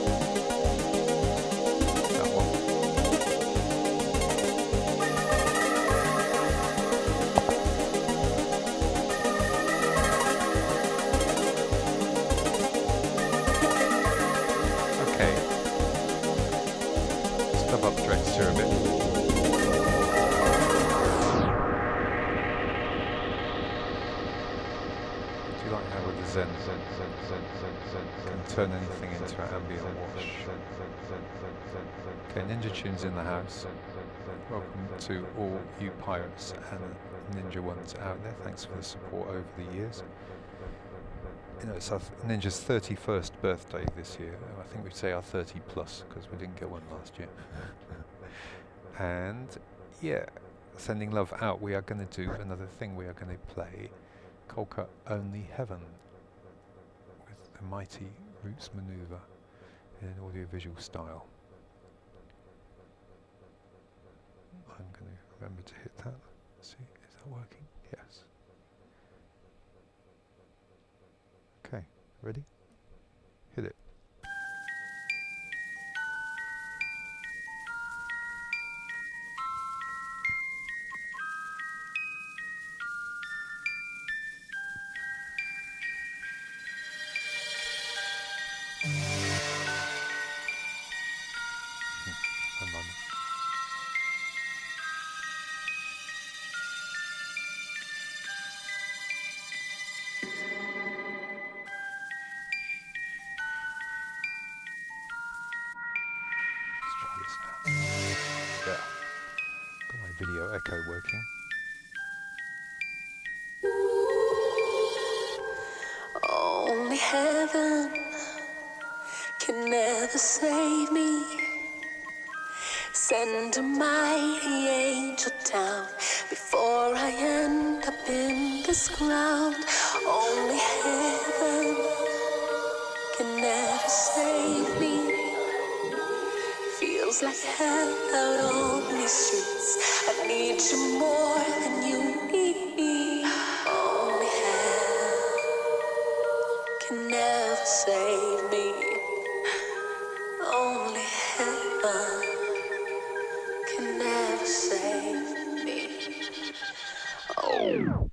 Turn anything into an ambient wash. Okay, Ninja Tune's in the house. Welcome to all you pirates and Ninja ones out there. Thanks for the support over the years. You know, it's our Ninja's 31st birthday this year. I think we'd say our 30 plus because we didn't get one last year. And yeah, sending love out. We are going to do another thing. We are going to play Kolka Only Heaven with a mighty Roots maneuver in an audiovisual style. I'm going to remember to hit that. See, is that working? Yes. Okay, ready? Hit it. One moment. Let's try this now. Yeah. Got my video echo working. Only heaven can never save me. Send a mighty angel down before I end up in this ground. Only heaven can never save me. Feels like hell out on these streets. I need you more than you need me. Only hell can never save me. I know.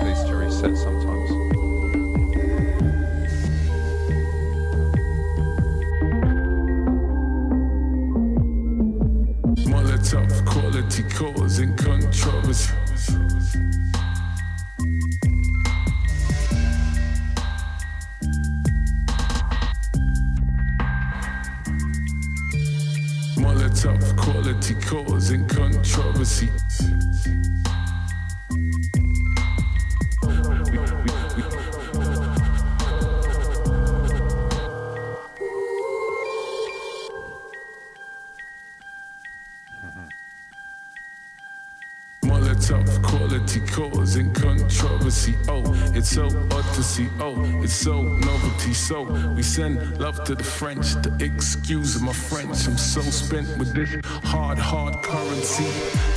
Needs to reset sometimes. Molotov quality causing controversy. Molotov quality causing controversy. Molotov quality causing controversy. Oh, it's so odd to see. Oh, it's so novelty. So we send love to the French. To excuse my French, I'm so spent with this hard currency.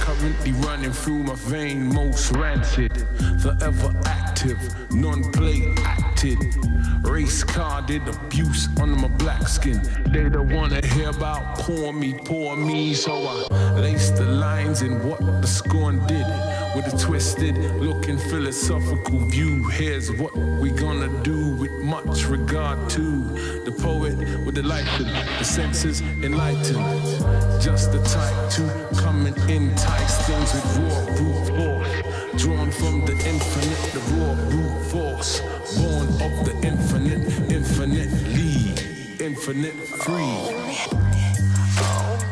Currently running through my vein, most rancid. The ever active, non-play acted. Race carded abuse on my black skin. They don't wanna hear about poor me. So I lace the lines in what the scorn did. With a twisted looking philosophical view. Here's what we gonna do with much regard to the poet with the lighten, the senses enlightened. Just the type to come and entice things with raw brute force. Drawn from the infinite, the raw brute force. Born of the infinite, infinitely, infinite free. Only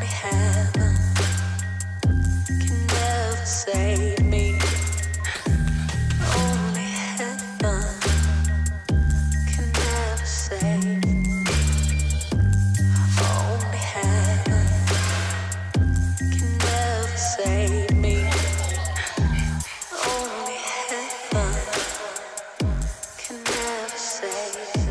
heaven can never save me. Only heaven can never save me. Only heaven can never save me. Only heaven can never save me.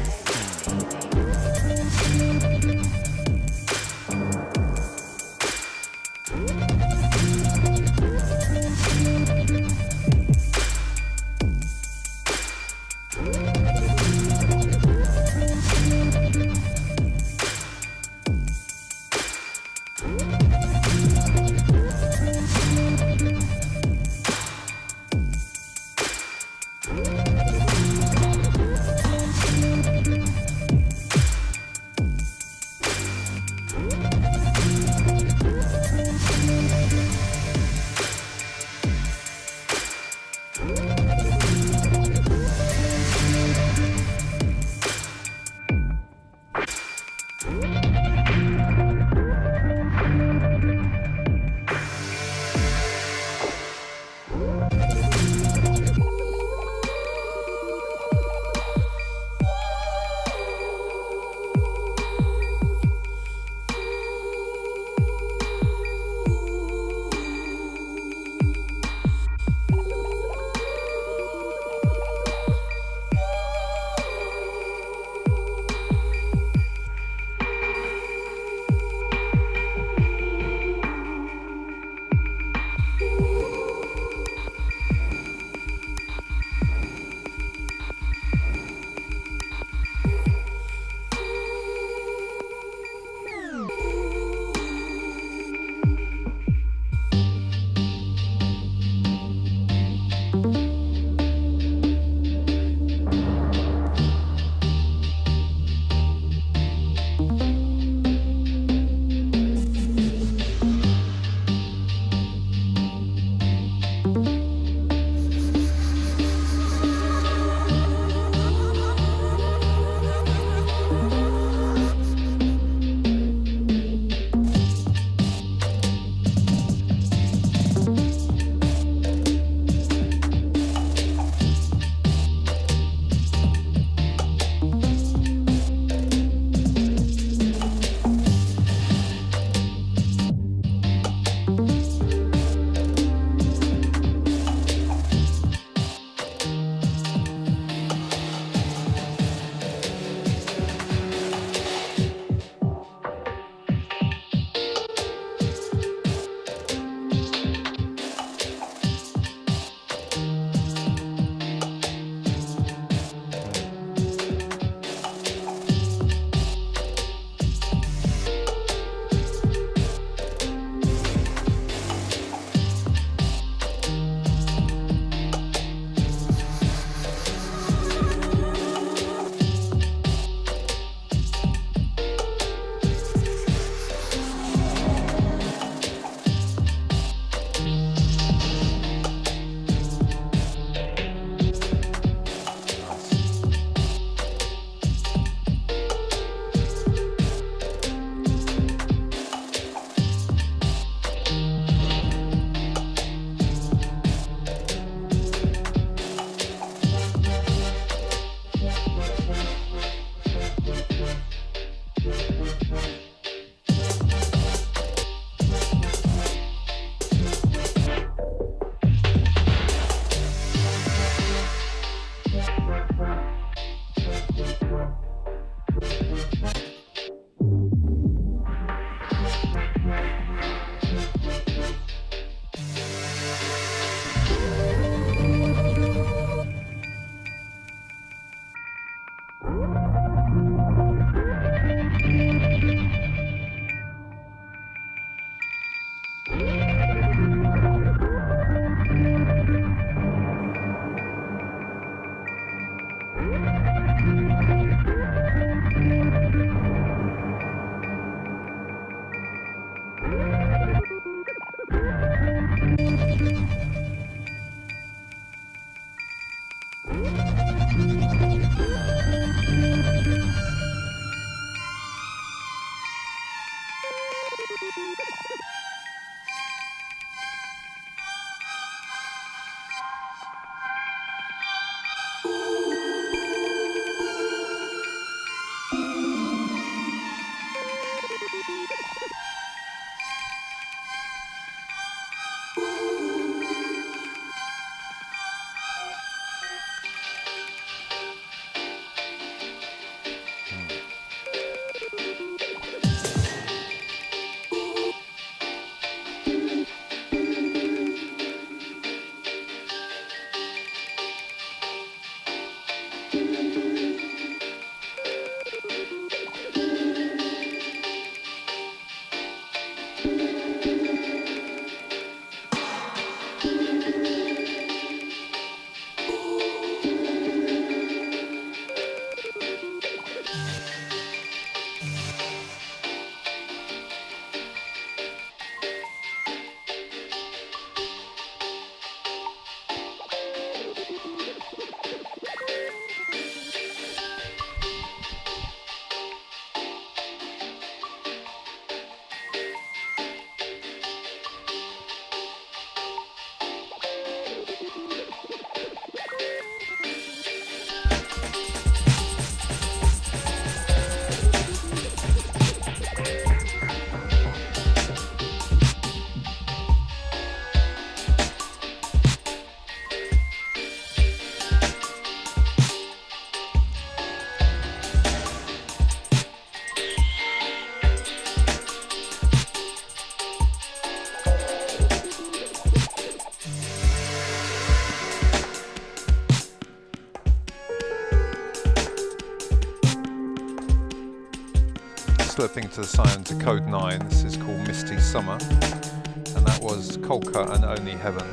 slipping to the side to Code 9. This is called Misty Summer, and that was Kolka and Only Heaven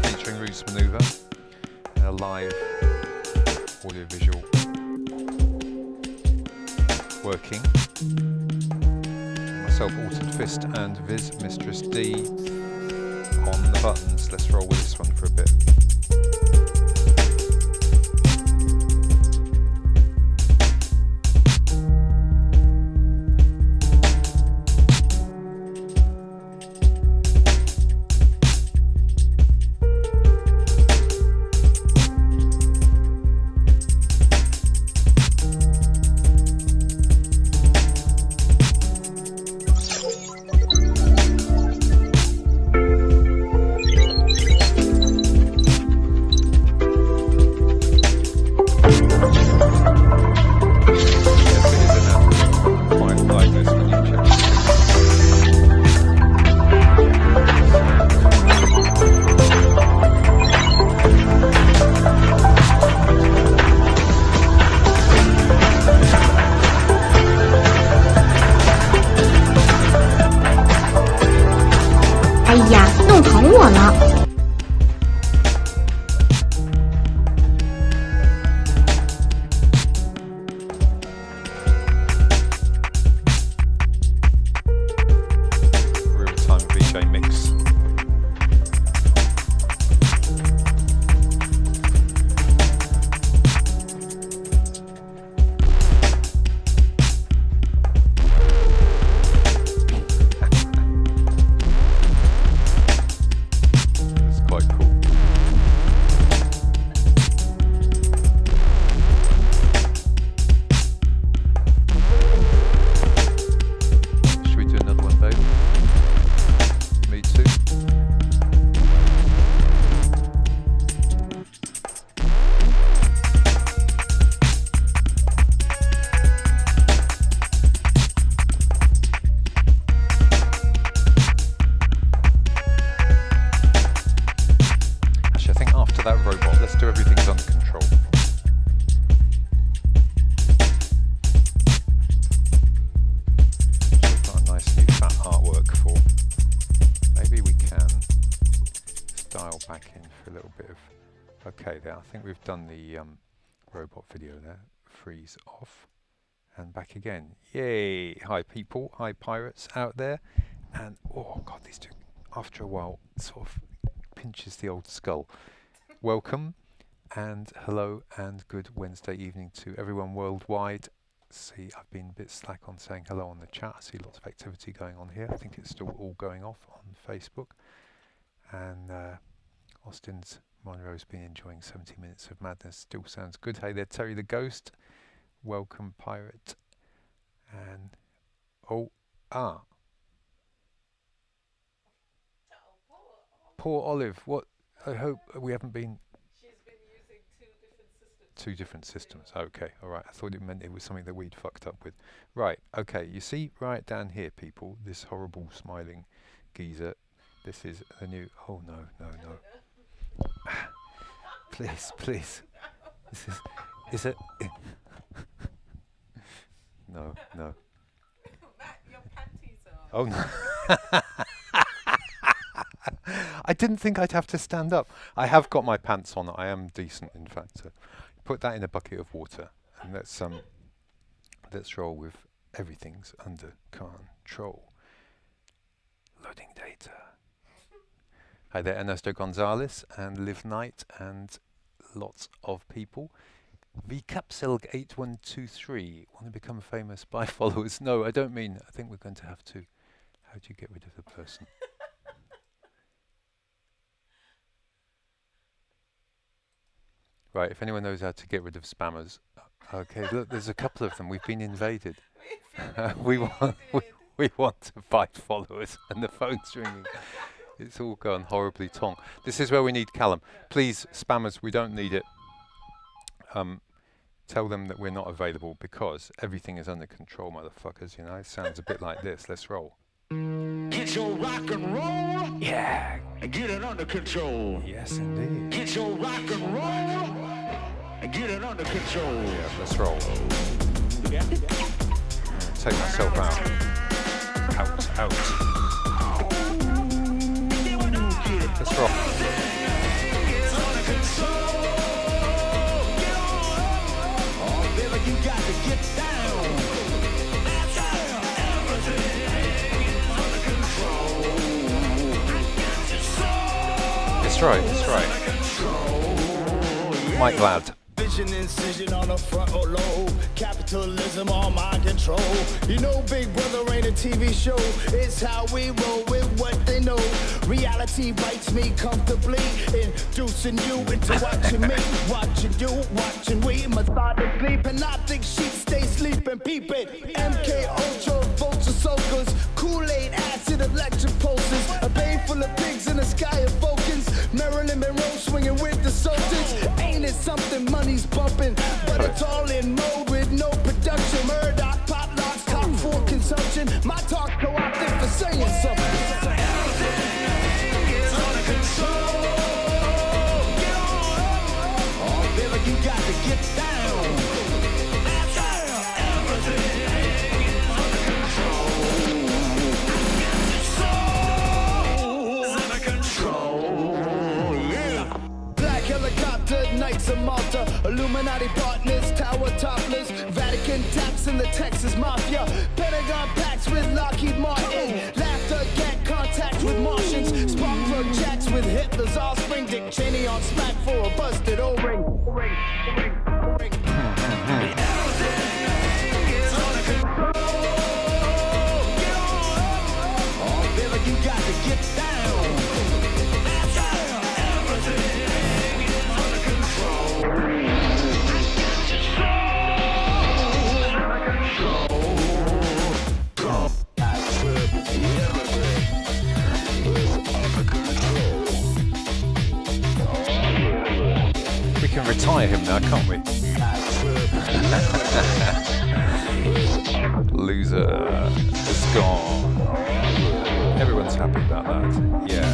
featuring Roots Maneuver in a live audiovisual working. Myself, Altered Fist, and Viz Mistress D on the buttons. Let's roll with this one for a bit. We've done the robot video there. Freeze off and back again. Yay! Hi people, hi pirates out there. And oh god, these two after a while sort of pinches the old skull. Welcome and hello and good Wednesday evening to everyone worldwide. See, I've been a bit slack on saying hello on the chat. I see lots of activity going on here. I think it's still all going off on Facebook. And Austin's Monroe's been enjoying 70 minutes of madness. Still sounds good. Hey there, Terry the Ghost. Welcome, Pirate. And poor Olive. What? I hope we haven't been. She's been using two different systems. Two different systems. Okay, all right. I thought it meant it was something that we'd fucked up with. Right. Okay. You see, right down here, people. This horrible smiling geezer. This is the new. Oh no, no, no. Please, please. Is it? No, no. Matt, your panties are. Oh no. I didn't think I'd have to stand up. I have got my pants on. I am decent, in fact. So put that in a bucket of water, and let's roll with everything's under control. Loading data. Hi there, Ernesto Gonzalez and Liv Knight and lots of people. VCapselg8123, want to become famous by followers? No, I don't mean, I think we're going to have to. How do you get rid of the person? Right, if anyone knows how to get rid of spammers. Okay, look, there's a couple of them. We've been invaded. we want to fight followers and the phone's ringing. It's all gone horribly tong. This is where we need Callum. Please, spammers, we don't need it. Tell them that we're not available because everything is under control, motherfuckers. You know, it sounds a bit like this. Let's roll. Get your rock and roll. Yeah. And get it under control. Yes, indeed. Get your rock and roll. And get it under control. Yeah, let's roll. take myself out. Out. Let's rock. It's right. Mike Ladd. Vision incision on the frontal lobe. Capitalism on mind control. You know Big Brother ain't a TV show. It's how we roll with what they know. Reality bites me comfortably, inducing you into watching me. Watching you, watching we methodically. Panoptic sheets stay sleeping, peeping. MK Ultra, vulture soakers. Kool-Aid, acid, electric pulses. A bay full of pigs in a sky of Vulcans. Marilyn Monroe swinging with the Sultans. Ain't it something money's bumping? But it's all in mode with no production. Murdoch, potlocks, top for consumption. My talk co-opted for saying something. Everything is under control. Get on. Oh, baby, you got to get down. Everything is under control. Under control. Yeah. Black helicopter, Knights of Malta, Illuminati partners, tower topless, Vatican taps in the Texas Mafia, Pentagon packs with Lockheed Martin, laughter get contact with Martians, spark plug chats with Hitler's offspring, Dick Cheney on smack for a busted O-ring. Everything is under control. Get on. Oh, baby, you got to get down. Everything is under control. We can retire him now, can't we? Loser. It's gone. Everyone's happy about that. Yeah.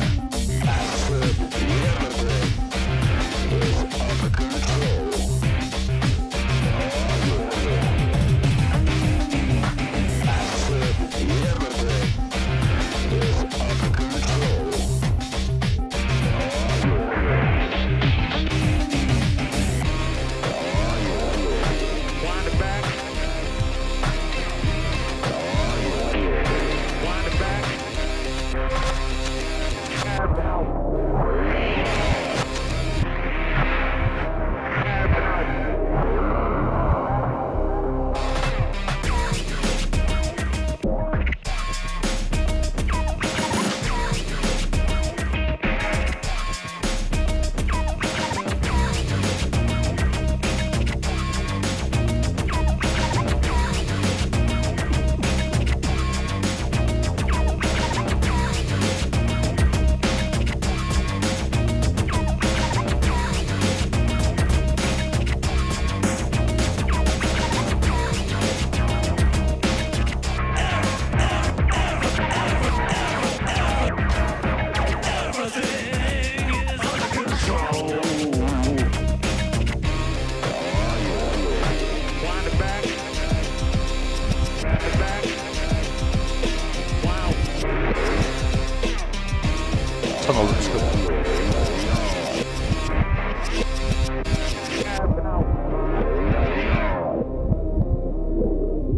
Tunnel looks good.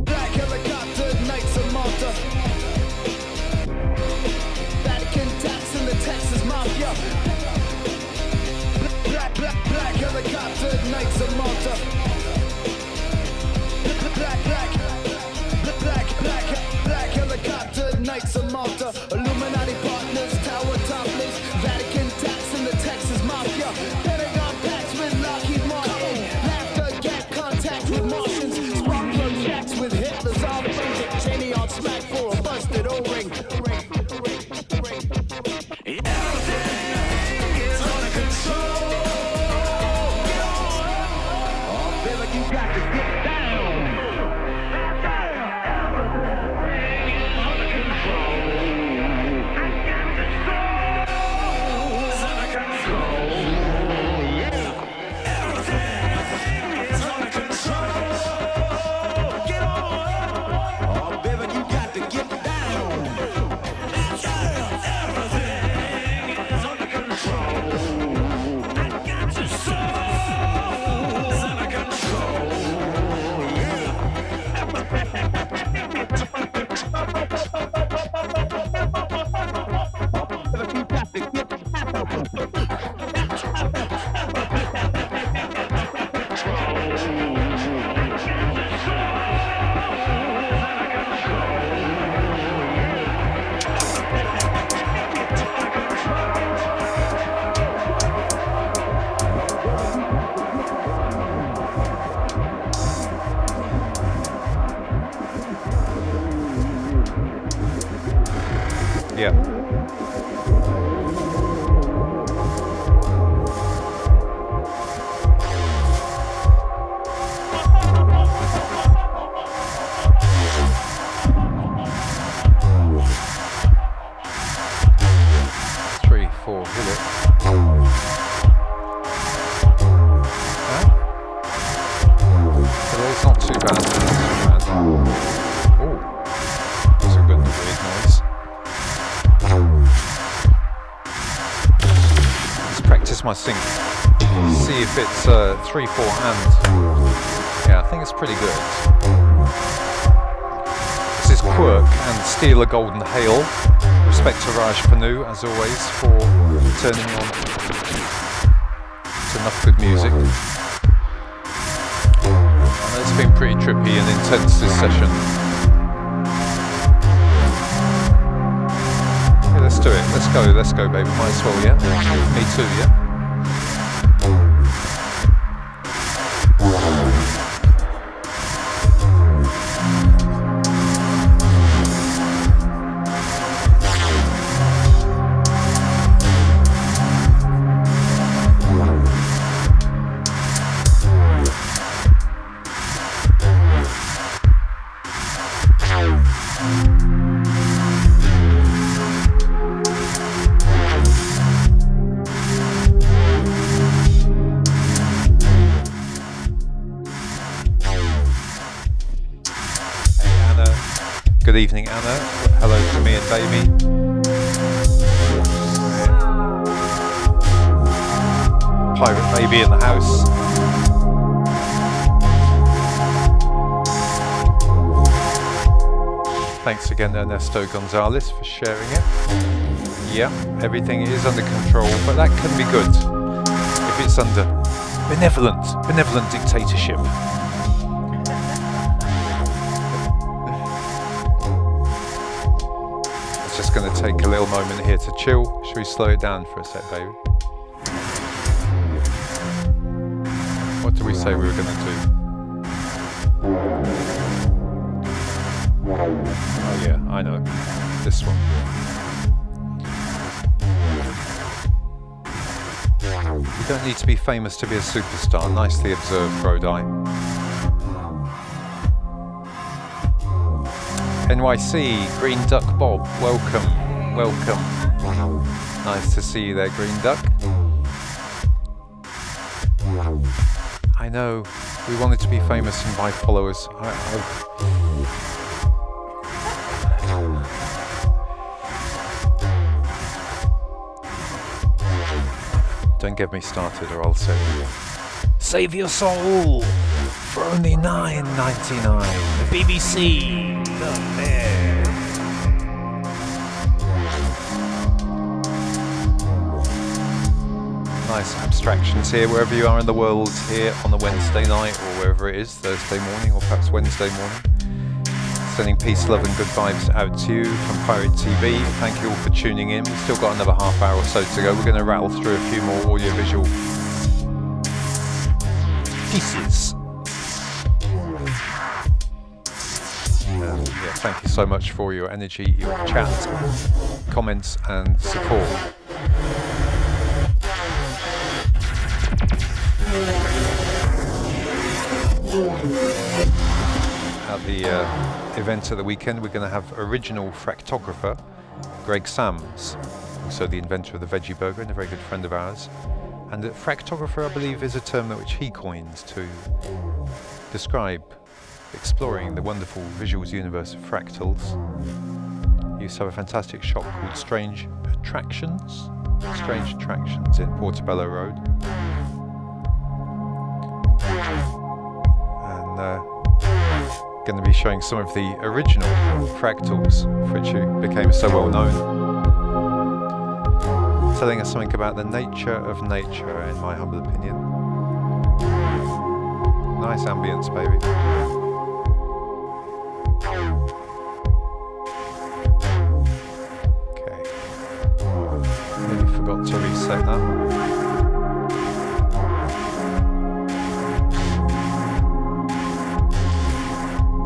Black helicopter, Knights of Malta. Vatican taps in the Texas Mafia. Black helicopter, Knights of Malta. Black helicopter, Knights of Malta. Illuminati partners, tower topless. Vatican taps in the Texas Mafia. Pentagon packs with Lockheed Martin. Laughter, get contact with Martians. Spark plug chats with Hitler's offspring. Dick Cheney on smack for a busted O-ring. Everything is under control. Get on. Oh, Yeah. Three, four, hit it. It's not too bad. Oh, that's a good weird noise. Let's practice my sync. See if it's 3/4 hand. Yeah, I think it's pretty good. This is Quirk and Steal a Golden Hail. Respect to Raj Panu, as always, for turning on. It's enough good music. It's been pretty trippy and intense this session. Yeah, let's do it. Let's go, baby. Might as well, yeah? Me too, yeah? Good evening, Anna. Hello to me and baby. Pirate baby in the house. Thanks again, Ernesto Gonzalez, for sharing it. Yeah, everything is under control, but that can be good if it's under benevolent dictatorship. Going to take a little moment here to chill. Should we slow it down for a sec, baby? What did we say we were going to do? Oh yeah, I know. This one. You don't need to be famous to be a superstar. Nicely observed, Brodie. NYC, Green Duck Bob, welcome. Nice to see you there, Green Duck. I know, we wanted to be famous and buy followers. Don't get me started or I'll say, save your soul for only $9.99. The BBC. Nice abstractions here, wherever you are in the world, here on a Wednesday night or wherever it is, Thursday morning or perhaps Wednesday morning. Sending peace, love and good vibes out to you from Pirate TV. Thank you all for tuning in. We've still got another half hour or so to go. We're going to rattle through a few more audiovisual pieces. Yeah, thank you so much for your energy, your chat, comments and support. At the event of the weekend, we're going to have original fractographer Greg Sams, also the inventor of the veggie burger and a very good friend of ours. And fractographer, I believe, is a term which he coins to describe exploring the wonderful visuals universe of fractals. He used to have a fantastic shop called Strange Attractions in Portobello Road. And going to be showing some of the original fractals for which he became so well known. Telling us something about the nature of nature, in my humble opinion. Nice ambience, baby. Okay. Maybe forgot to reset that.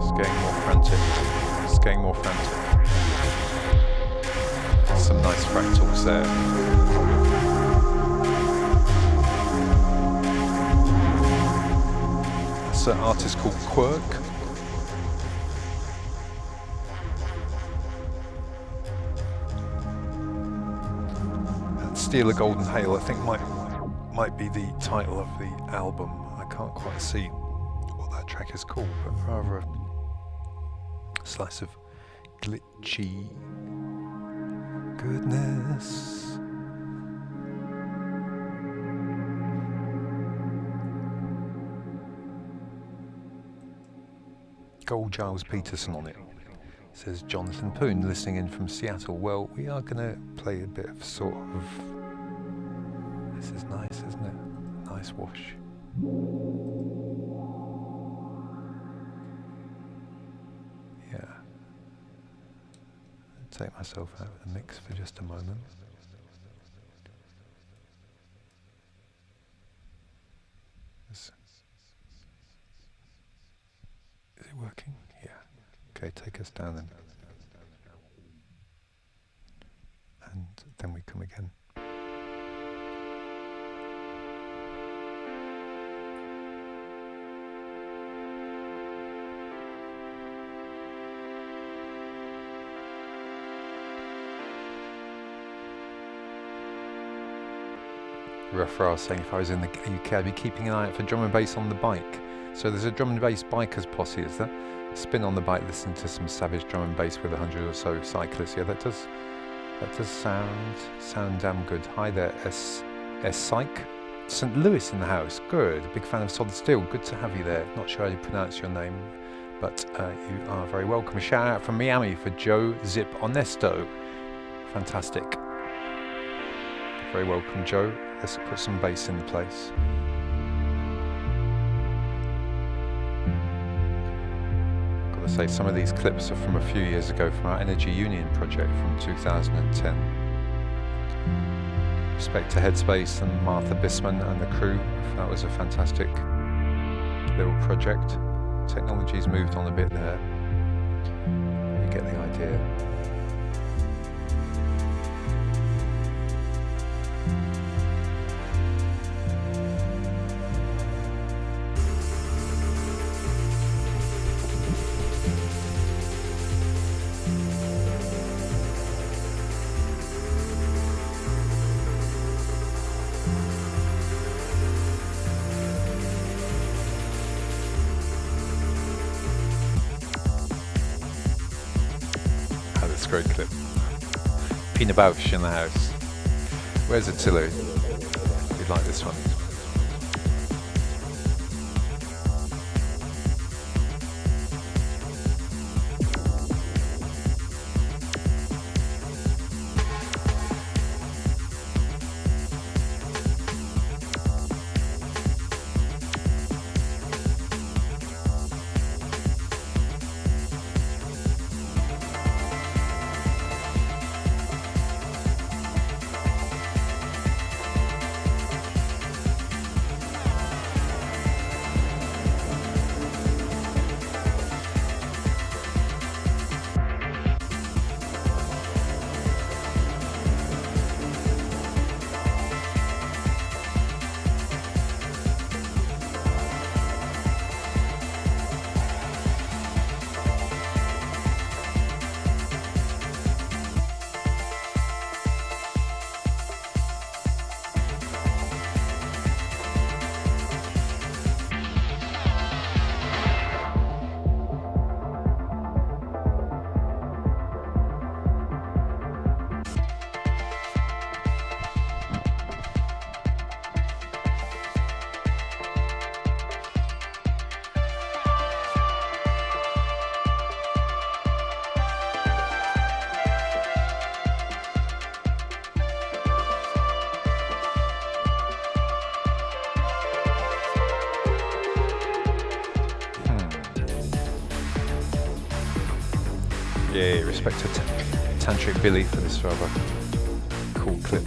It's getting more frantic. It's an artist called Quirk. And Steal a Golden Hail, I think might be the title of the album. I can't quite see what that track is called, but rather a slice of glitchy goodness. Gold Giles Peterson on it, says Jonathan Poon, listening in from Seattle. Well, we are going to play a bit of sort of... This is nice, isn't it? Nice wash. Yeah. I'll take myself out of the mix for just a moment. Is it working? Yeah. Okay, take us down then. And then we come again. Rafra saying if I was in the UK I'd be keeping an eye out for drum and bass on the bike. So there's a drum and bass bikers posse, is there? Spin on the bike, listen to some savage drum and bass with 100 or so cyclists. Yeah, that does sound damn good. Hi there, S Psych. St. Louis in the house. Good. Big fan of Solid Steel. Good to have you there. Not sure how you pronounce your name, but you are very welcome. A shout out from Miami for Joe Zip Honesto. Fantastic. Very welcome, Joe. Let's put some bass in the place. Gotta say, some of these clips are from a few years ago from our Energy Union project from 2010. Respect to Headspace and Martha Bisman and the crew. That was a fantastic little project. Technology's moved on a bit there. You get the idea. Great clip. Pina Bausch in the house. Where's Attilo? You'd like this one. Yeah, respect to Tantric Billy for this rather cool clip.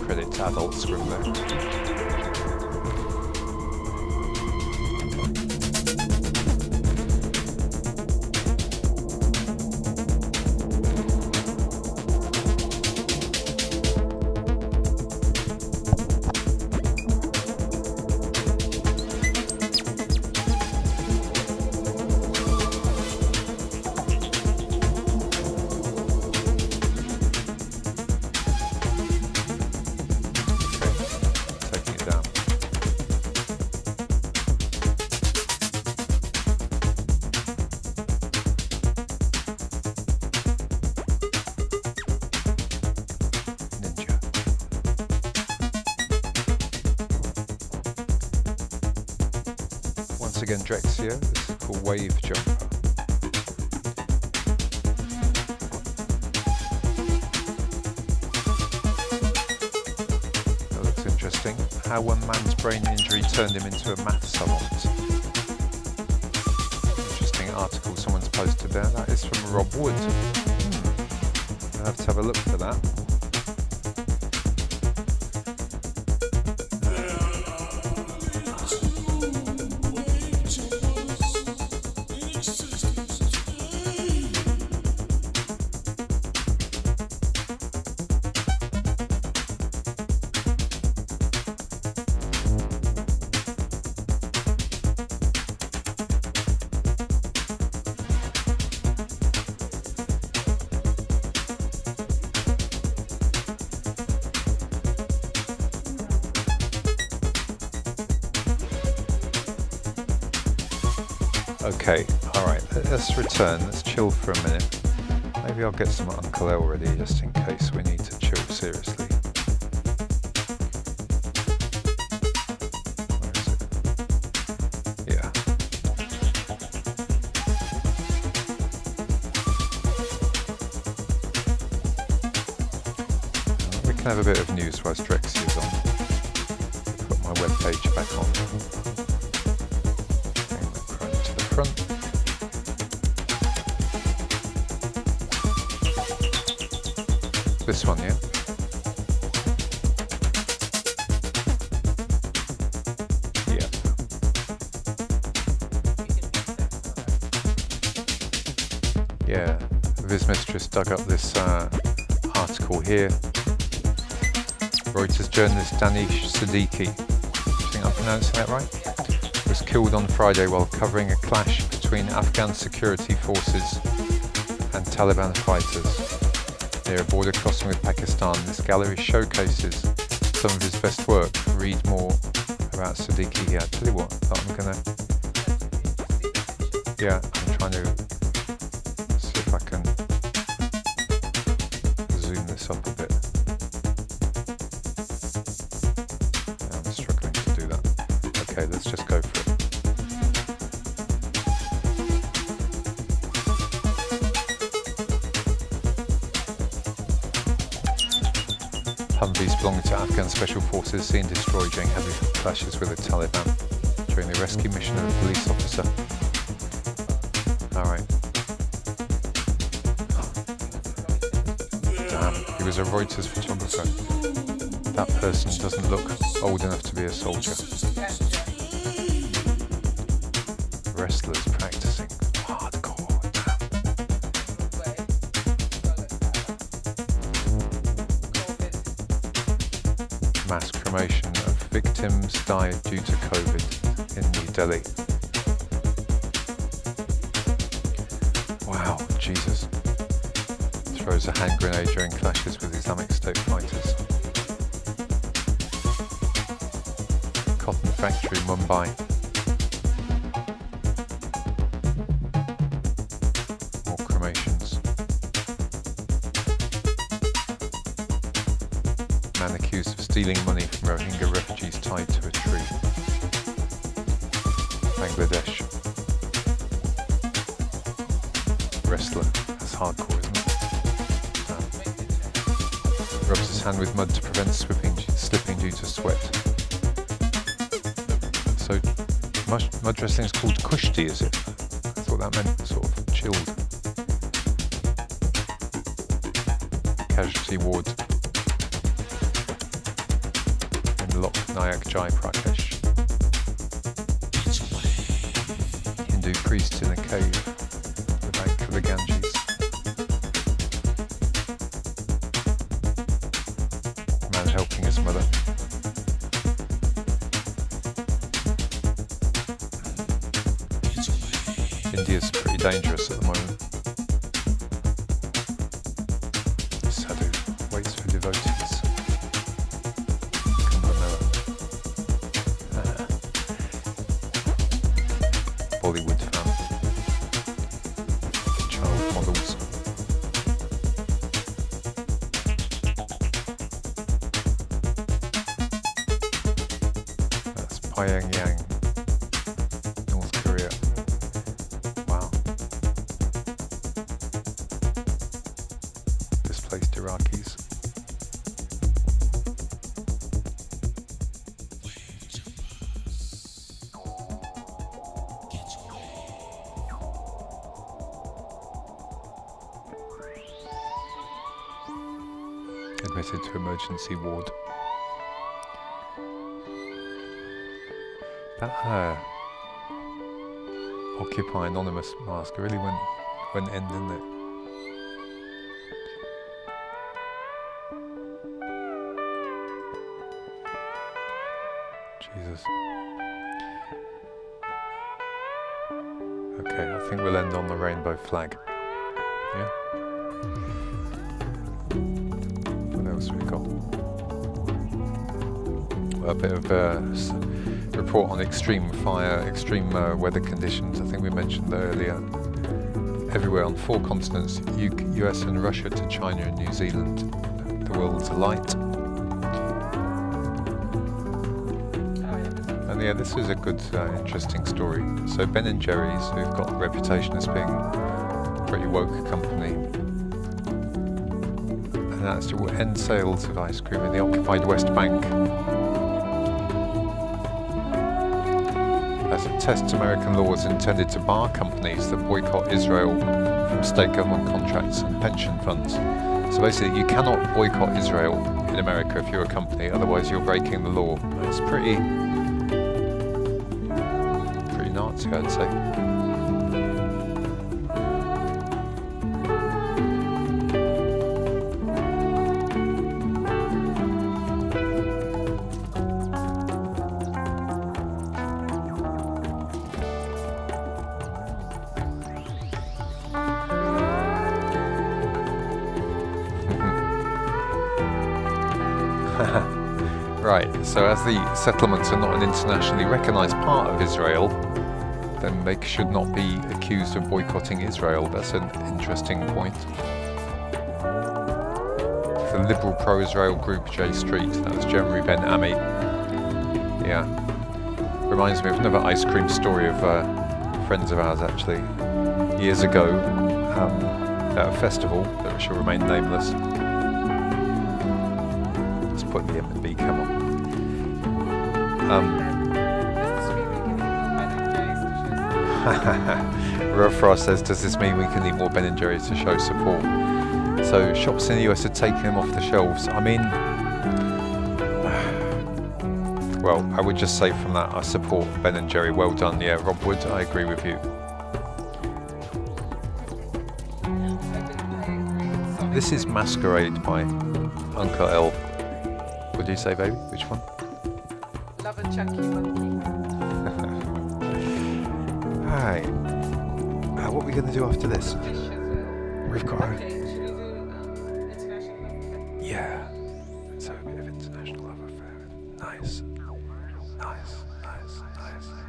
Credit adult swim there. Again, Drexia. This is called Wave Jumper. That looks interesting. How one man's brain injury turned him into a math savant. Interesting article someone's posted there. That is from Rob Wood. I'll have to have a look for that. Okay, alright, let's return, let's chill for a minute. Maybe I'll get some Uncle L ready just in case we need to chill seriously. Where is it? Yeah. We can have a bit of news whilst Drexia's on. Put my webpage back on. This one, yeah? Yeah. Yeah, Viz Mistress dug up this article here. Reuters journalist Danish Siddiqui, I think I'm pronouncing that right, was killed on Friday while covering a clash between Afghan security forces and Taliban fighters near a border crossing with Pakistan. This gallery showcases some of his best work. Read more about Siddiqui here. I tell you what, I'm gonna, yeah, I'm trying to see if I can zoom this up a bit. Yeah, I'm struggling to do that. Okay, let's just go for it. Humvees belonging to Afghan special forces seen destroyed during heavy clashes with the Taliban during the rescue mission of a police officer. Alright. Damn, he was a Reuters photographer. That person doesn't look old enough to be a soldier. Wrestlers practicing hardcore. Mass cremation of victims died due to COVID in New Delhi. Wow, Jesus. Throws a hand grenade during clashes with Islamic State fighters. Cotton factory, Mumbai. More cremations. Man accused of stealing money from Rohingya refugees tied to a tree. Bangladesh. Wrestler. That's hardcore, isn't it? Rubs his hand with mud to prevent slipping due to sweat. So, mud wrestling is called kushti, is it? I thought that meant sort of chilled. Casualty ward in Lok Nayak Jai Pradesh. Hindu priest in a cave at the bank of the Ganges. Man helping his mother. India's pretty dangerous at the moment. Sadhu waits for devotees. Bollywood fan. Child models. That's Pyongyang, North Korea. Wow. Displaced Iraqis. Admitted to emergency ward. That Occupy Anonymous mask really went in, didn't it? Jesus. Okay, I think we'll end on the rainbow flag. Yeah? What else we got? Well, a bit of report on extreme fire, extreme weather conditions. I think we mentioned earlier. Everywhere on 4 continents, US and Russia to China and New Zealand. The world's alight. And yeah, this is a good, interesting story. So Ben & Jerry's, who've got a reputation as being a pretty woke company, announced it will end sales of ice cream in the occupied West Bank. As it tests American laws intended to bar companies that boycott Israel from state government contracts and pension funds. So basically, you cannot boycott Israel in America if you're a company, otherwise you're breaking the law. It's pretty Nazi, I'd say. Right, so as the settlements are not an internationally recognised part of Israel, then they should not be accused of boycotting Israel. That's an interesting point. The liberal pro-Israel group J Street, that was Jamm Ben Ami. Yeah, reminds me of another ice cream story of friends of ours actually, years ago, at a festival that shall remain nameless. Let's put the M&B cam on. Rob Frost says, does this mean we can eat more Ben & Jerry's to show support? So shops in the US are taking them off the shelves. I mean, well, I would just say from that, I support Ben and Jerry. Well done. Yeah, Rob Wood, I agree with you. This is Masquerade by Uncle L. What do you say, baby? Which one? Love and Chunky Monkey. Alright. What are we going to do after this? We've got Okay, should we do international love affair? Yeah. So a bit of international love affair. Nice.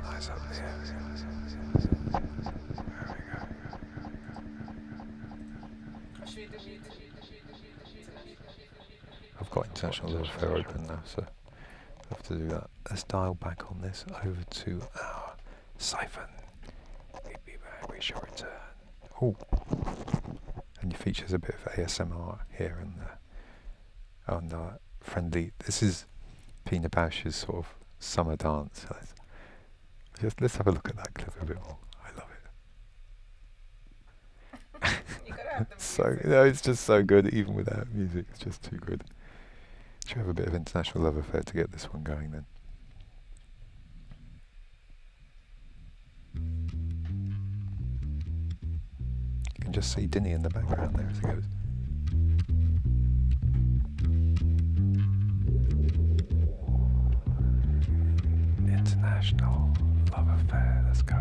Nice up there. There we go. Should we do I've got international love affair open now, so I have to do that. Let's dial back on this over to our siphon. We'll be back. We shall return. Oh. And it features a bit of ASMR here and friendly. This is Pina Bausch's sort of summer dance. Let's have a look at that clip a bit more. I love it. You gotta have the So music. no, it's just so good even without music. It's just too good. Should we have a bit of international love affair to get this one going then? You can just see Dinny in the background there as he goes. International love affair, let's go.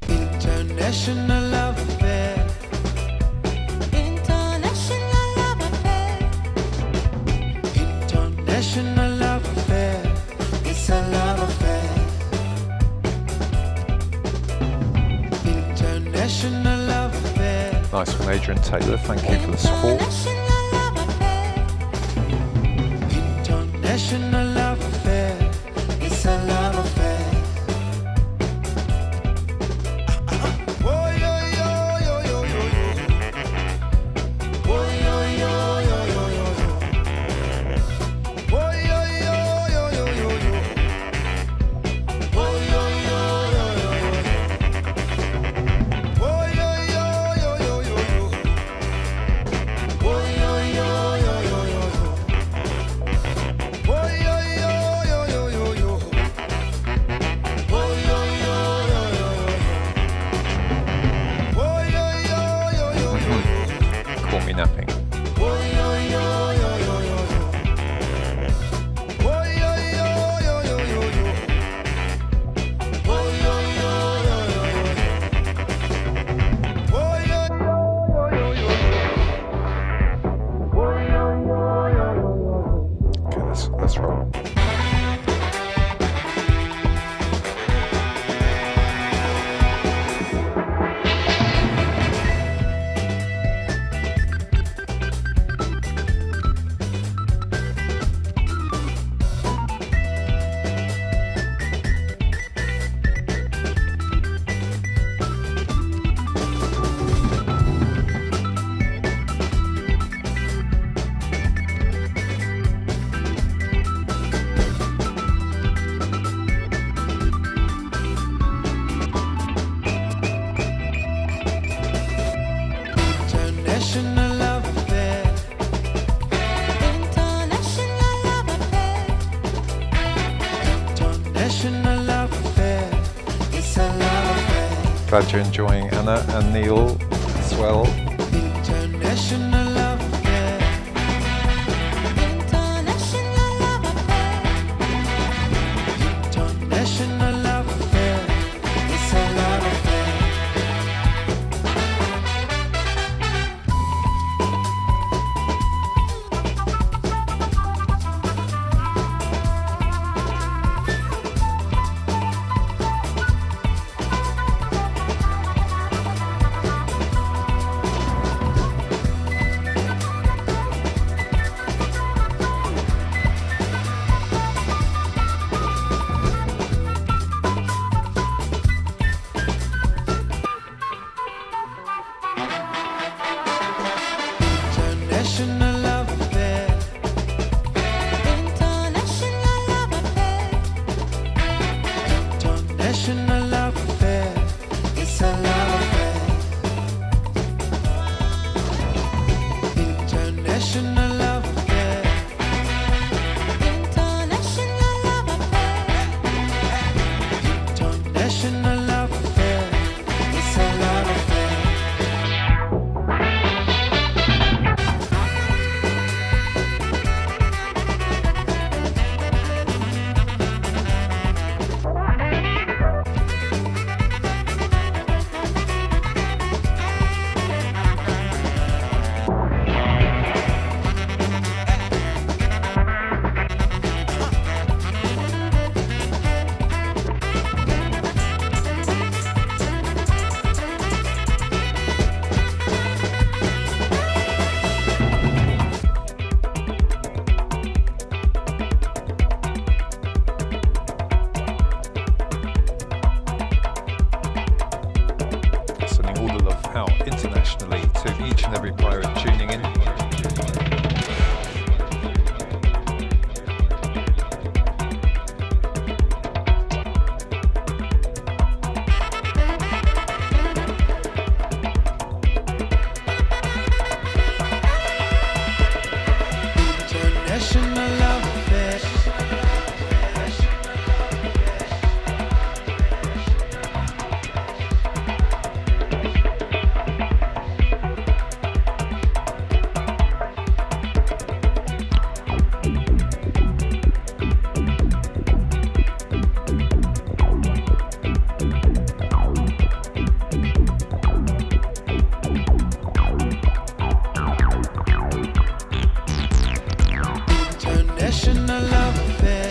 International love affair. International love affair. International love affair. It's a love affair. International love affair. Nice one, Adrian Taylor. Thank you for the support. International love affair. International love affair. It's a love affair. Call me napping. Okay, let's roll. International love affair. International love affair. International love affair. It's a love affair. Glad you're enjoying Anna and Neil as well. International love affair. International love affair. International love affair. It's a love affair. each and every pirate tuning in. International love affair. International love affair.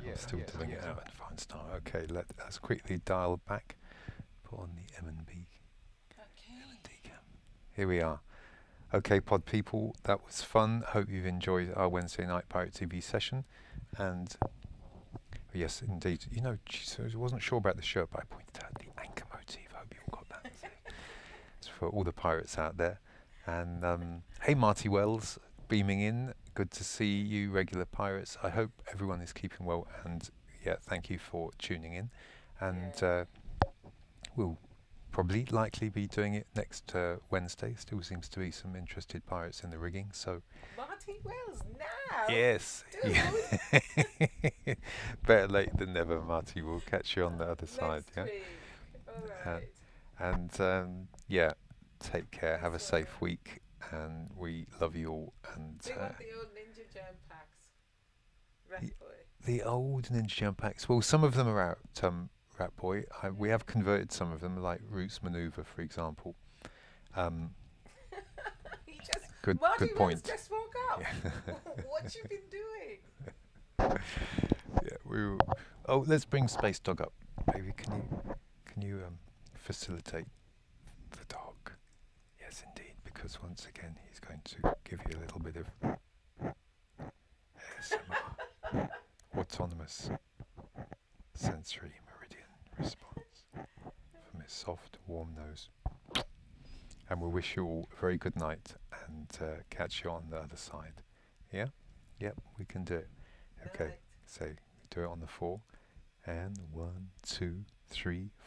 I'm still doing it out in fine style. Okay, let us quickly dial back. Put on the M&B. M&D cam. Here we are. Okay, pod people, that was fun. Hope you've enjoyed our Wednesday night Pirate TV session. And yes, indeed. You know, I wasn't sure about the shirt, but I pointed out the anchor motif. I hope you all got that. It's for all the pirates out there. And hey, Marty Wells, beaming in. Good to see you, regular pirates. I hope everyone is keeping well. And yeah, thank you for tuning in. And we'll probably likely be doing it next Wednesday. Still seems to be some interested pirates in the rigging. So Marty Wells now. yes, better late than never, Marty. We'll catch you on the other side. Next Yeah. week. All right. And yeah, take care. Have a safe week, and we love you all. And Do you want the old Ninja Jam packs? Rat Boy. the old Ninja Jam packs. Well, some of them are out. Rat Boy. We have converted some of them, like Roots Maneuver, for example. Good Marty point. Wells just woke up. What you been doing? Oh, let's bring Space Dog up. Baby, can you facilitate the dog? Yes, indeed, because once again he's going to give you a little bit of ASMR, autonomous sensory meridian response from his soft, warm nose. And we'll wish you all a very good night and catch you on the other side. Yeah? Yep, we can do it. Okay, so do it on the 4. And 1, 2, 3, 4.